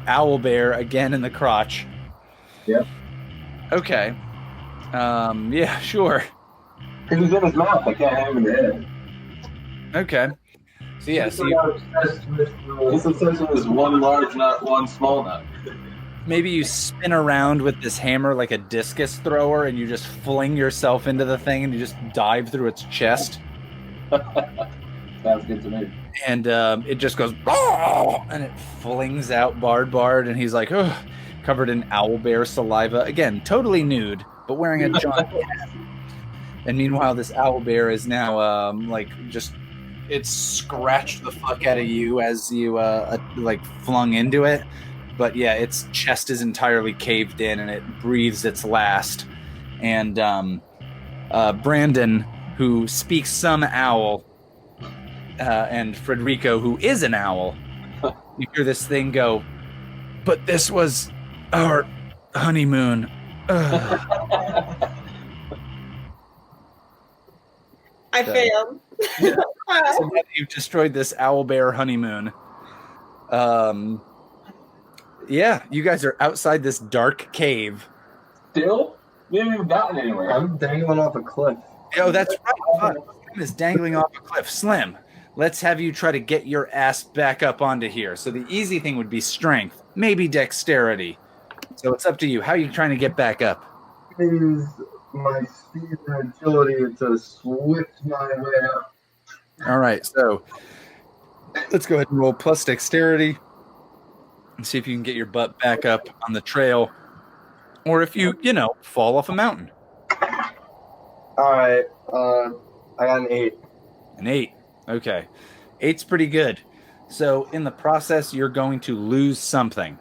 owlbear again in the crotch. Yep. Okay. Yeah, sure. Because he's in his mouth, I can't have him in the head. Okay. So yeah, so He's obsessed with this one large nut, one small nut. maybe you spin around with this hammer like a discus thrower and you just fling yourself into the thing and you just dive through its chest. Sounds good to me. And it just goes, "Oh!" and it flings out Bard, and he's like, "Ugh," covered in owlbear saliva. Again, totally nude, but wearing a giant hat. And meanwhile, this owlbear is now it's scratched the fuck out of you as you flung into it. But yeah, its chest is entirely caved in and it breathes its last. And Brandon, who speaks some owl, and Federico, who is an owl, you hear this thing go, "But this was our honeymoon." I failed. So now that you've destroyed this owlbear honeymoon, yeah, you guys are outside this dark cave. Still? We haven't even gotten anywhere. I'm dangling off a cliff. Oh, that's right. Slim is dangling off a cliff. Slim, let's have you try to get your ass back up onto here. So the easy thing would be strength, maybe dexterity. So it's up to you. How are you trying to get back up? Use my speed and agility to switch my way up. All right, so let's go ahead and roll plus dexterity and see if you can get your butt back up on the trail, or if you fall off a mountain. All right, I got an 8. An 8. Okay. 8's pretty good. So in the process, you're going to lose something.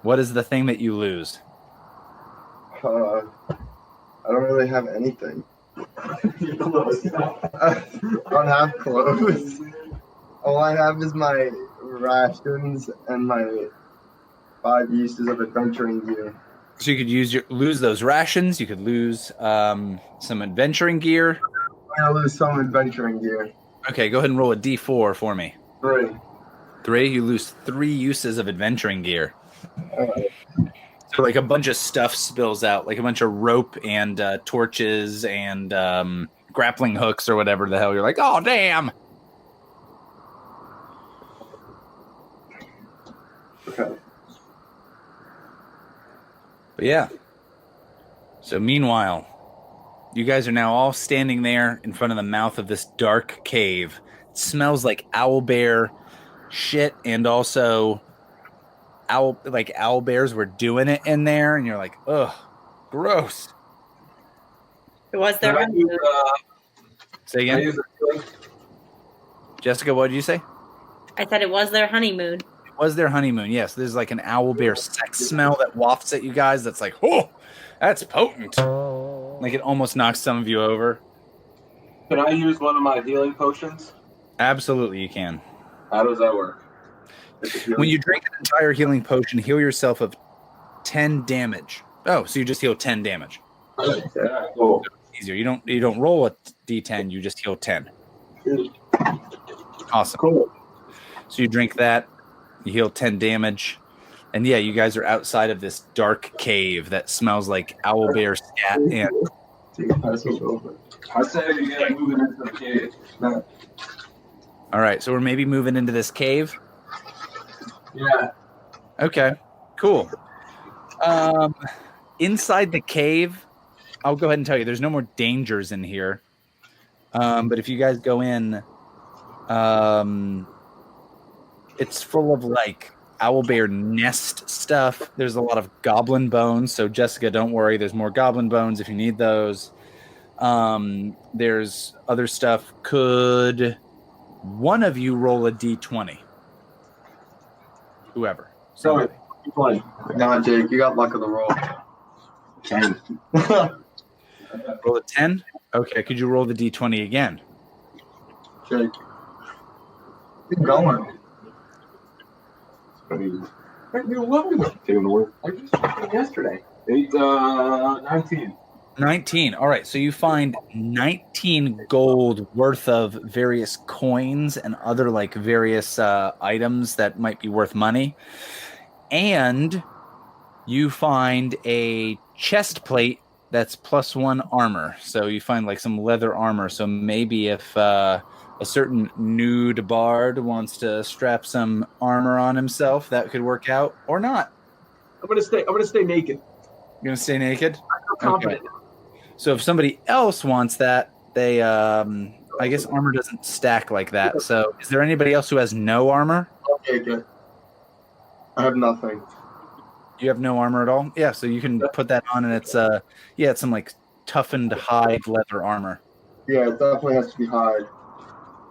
What is the thing that you lose? I don't really have anything. I don't have clothes. All I have is my rations and my 5 uses of adventuring gear. So you could lose those rations. You could lose some adventuring gear. I lose some adventuring gear. Okay, go ahead and roll a d4 for me. 3. 3. You lose 3 uses of adventuring gear. Alright. So like a bunch of stuff spills out, like a bunch of rope and torches and grappling hooks or whatever the hell. You're like, oh, damn. Okay. But yeah. So meanwhile, you guys are now all standing there in front of the mouth of this dark cave. It smells like owlbear shit, and also owlbears were doing it in there, and you're like, ugh, gross. It was their honeymoon. Say again? Jessica, what did you say? I said it was their honeymoon. It was their honeymoon, yes. There's like an owlbear sex smell that wafts at you guys that's like, oh, that's potent. Like it almost knocks some of you over. Can I use one of my healing potions? Absolutely, you can. How does that work? When you drink an entire healing potion, heal yourself of 10 damage. Oh, so you just heal 10 damage. Yeah, cool. Easier. You don't roll a d10, you just heal 10. Awesome. Cool. So you drink that, you heal 10 damage, and yeah, you guys are outside of this dark cave that smells like owlbear scat and I say you gotta move it into the cave. all right, so we're maybe moving into this cave. Yeah. Okay, cool. Inside the cave, I'll go ahead and tell you, there's no more dangers in here. But if you guys go in, it's full of like owlbear nest stuff. There's a lot of goblin bones. So Jessica, don't worry. There's more goblin bones if you need those. There's other stuff. Could one of you roll a d20? Whoever. Sorry. Nah, Jake, you got luck of the roll. 10. Roll a 10? Okay, could you roll the d20 again? Jake. Keep going. You love me. Taking the word. I just did yesterday. 19. 19. All right, so you find 19 gold worth of various coins and other like various items that might be worth money. And you find a chest plate that's +1 armor. So you find like some leather armor. So maybe if a certain nude bard wants to strap some armor on himself, that could work out or not. I'm gonna stay naked. You're gonna stay naked? I'm confident. Okay. So if somebody else wants that, they I guess armor doesn't stack like that. So is there anybody else who has no armor? Okay, good. I have nothing. You have no armor at all? Yeah, so you can put that on, and it's it's some like toughened hide leather armor. Yeah, it definitely has to be hide.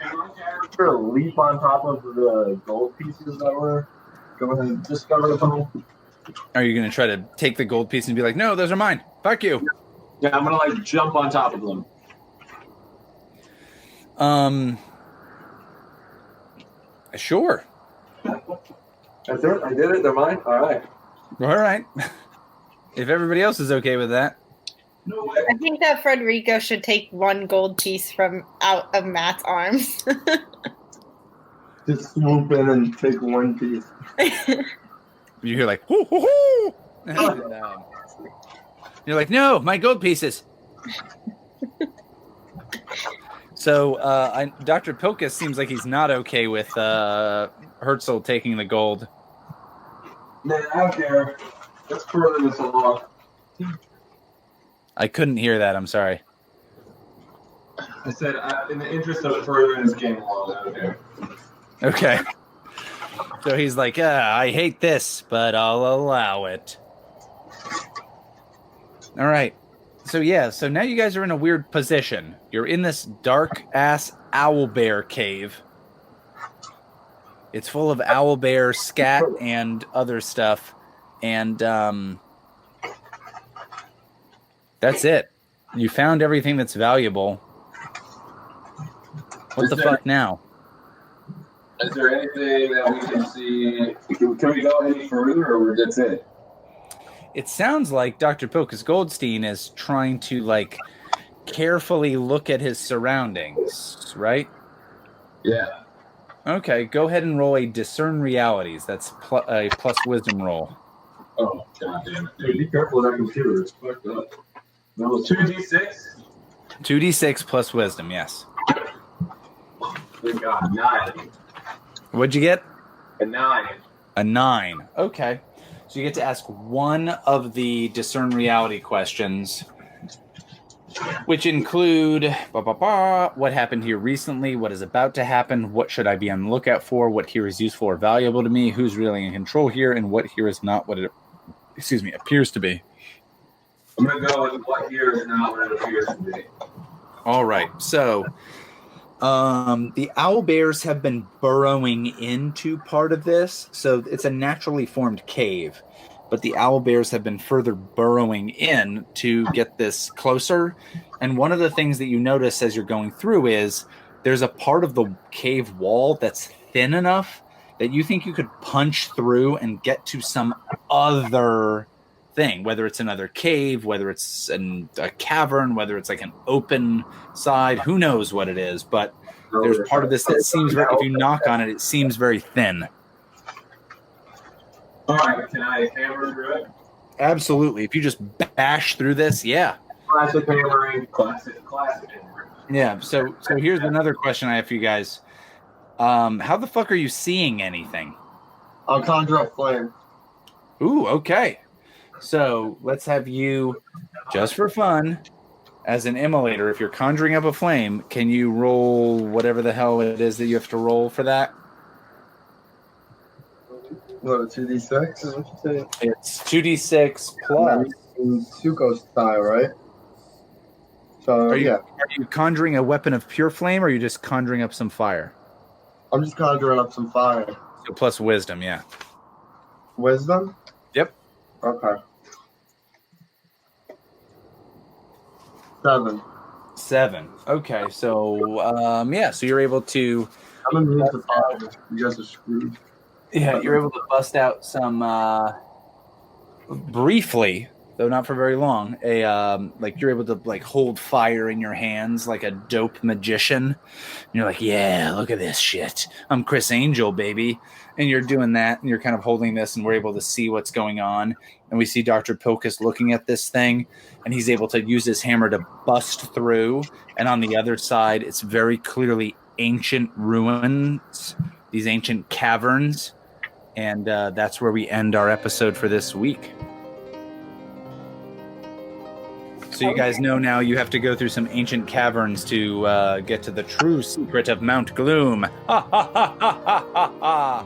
Can my character leap on top of the gold pieces that were going to discover the tunnel? Are you going to try to take the gold piece and be like, no, those are mine. Fuck you. Yeah, I'm going to like jump on top of them. Sure. That's it. I did it. They're mine. All right. All right. If everybody else is okay with that. No way. I think that Federico should take 1 gold piece from out of Matt's arms. Just swoop in and take 1 piece. You hear like, hoo, hoo, hoo. And, you're like, no, my gold pieces. So Dr. Pilchas seems like he's not okay with Herzl taking the gold. Man, I don't care. Let's further this along. I couldn't hear that. I'm sorry. I said, in the interest of furthering this game along, I don't care. Okay. So he's like, I hate this, but I'll allow it. All right. So now you guys are in a weird position. You're in this dark-ass owlbear cave. It's full of owlbear scat and other stuff. And that's it. You found everything that's valuable. What the fuck now? Is there anything that we can see? Can we go any further, or that's it? It sounds like Dr. Pilchas Goldstein is trying to, like, carefully look at his surroundings, right? Yeah. Okay, go ahead and roll a Discern Realities. That's a plus wisdom roll. Oh, goddamn it. Dude, be careful with that computer. It's fucked up. That was 2d6? 2d6 plus wisdom, yes. Thank God, 9. What'd you get? A 9. A 9. Okay. So you get to ask one of the Discern Reality questions, which include what happened here recently, what is about to happen, what should I be on the lookout for, what here is useful or valuable to me, who's really in control here, and what here is not what it appears to be. I'm going to go with what here is not what it appears to be. All right. So the owlbears have been burrowing into part of this. So it's a naturally formed cave. but the owlbears have been further burrowing in to get this closer. And one of the things that you notice as you're going through is there's a part of the cave wall that's thin enough that you think you could punch through and get to some other thing, whether it's another cave, whether it's a cavern, whether it's like an open side, who knows what it is, but there's part of this that seems very, if you knock on it, it seems very thin. All right, can I hammer through it? Absolutely. If you just bash through this, yeah. Classic hammering, classic hammering. Yeah, so here's another question I have for you guys. How the fuck are you seeing anything? I'll conjure up flame. Ooh, okay. So let's have you, just for fun, as an Immolator, if you're conjuring up a flame, can you roll whatever the hell it is that you have to roll for that? What, a 2d6 is what you say? It's 2d6 plus. Suko style, right? So, Are you conjuring a weapon of pure flame, or are you just conjuring up some fire? I'm just conjuring up some fire. So plus wisdom, yeah. Wisdom? Yep. Okay. 7. Okay, so so you're able to. I'm immune to fire. You guys are screwed. Yeah, you're able to bust out some briefly, though not for very long. You're able to hold fire in your hands like a dope magician. And you're like, yeah, look at this shit. I'm Chris Angel, baby. And you're doing that, and you're kind of holding this, and we're able to see what's going on. And we see Dr. Pilchas looking at this thing, and he's able to use his hammer to bust through. And on the other side, it's very clearly ancient ruins, these ancient caverns. And that's where we end our episode for this week. So you guys know now you have to go through some ancient caverns to get to the true secret of Mount Gloom. Ha ha ha ha ha ha ha!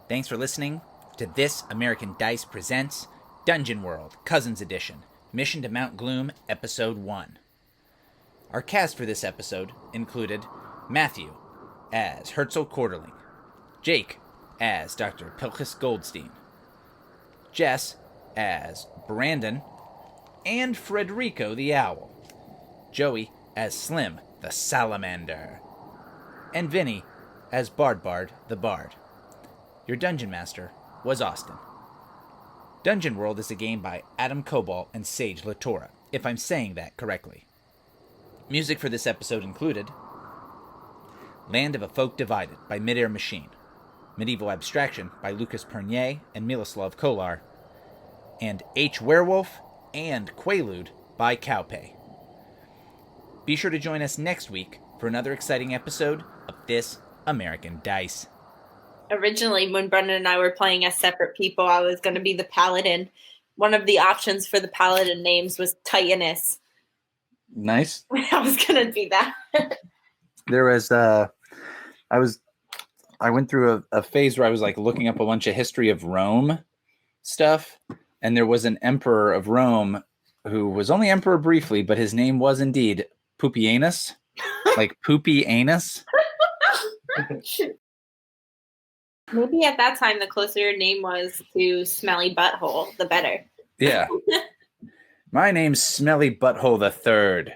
Thanks for listening to This American Dice Presents Dungeon World, Cousins Edition, Mission to Mount Gloom, Episode 1. Our cast for this episode included Matthew as Herzl Quarterling, Jake as Dr. Pilchas Goldstein, Jess as Brandon and Federico the Owl, Joey as Slim the Salamander, and Vinnie as Bard the Bard. Your Dungeon Master was Austin. Dungeon World is a game by Adam Koebel and Sage LaTorra, if I'm saying that correctly. Music for this episode included Land of a Folk Divided by Midair Machine, Medieval Abstraction by Lucas Perny and Miloslav Kollar, and H. Werewolf and Quaalude by Cowpay. Be sure to join us next week for another exciting episode of This American Dice. Originally, when Brendan and I were playing as separate people, I was going to be the paladin. One of the options for the paladin names was Titanus. Nice. I was going to be that. There was I went through a phase where I was looking up a bunch of history of Rome stuff, and there was an emperor of Rome who was only emperor briefly, but his name was indeed Pupianus, like Poopy Anus. Maybe at that time, the closer your name was to Smelly Butthole, the better. Yeah. My name's Smelly Butthole the Third.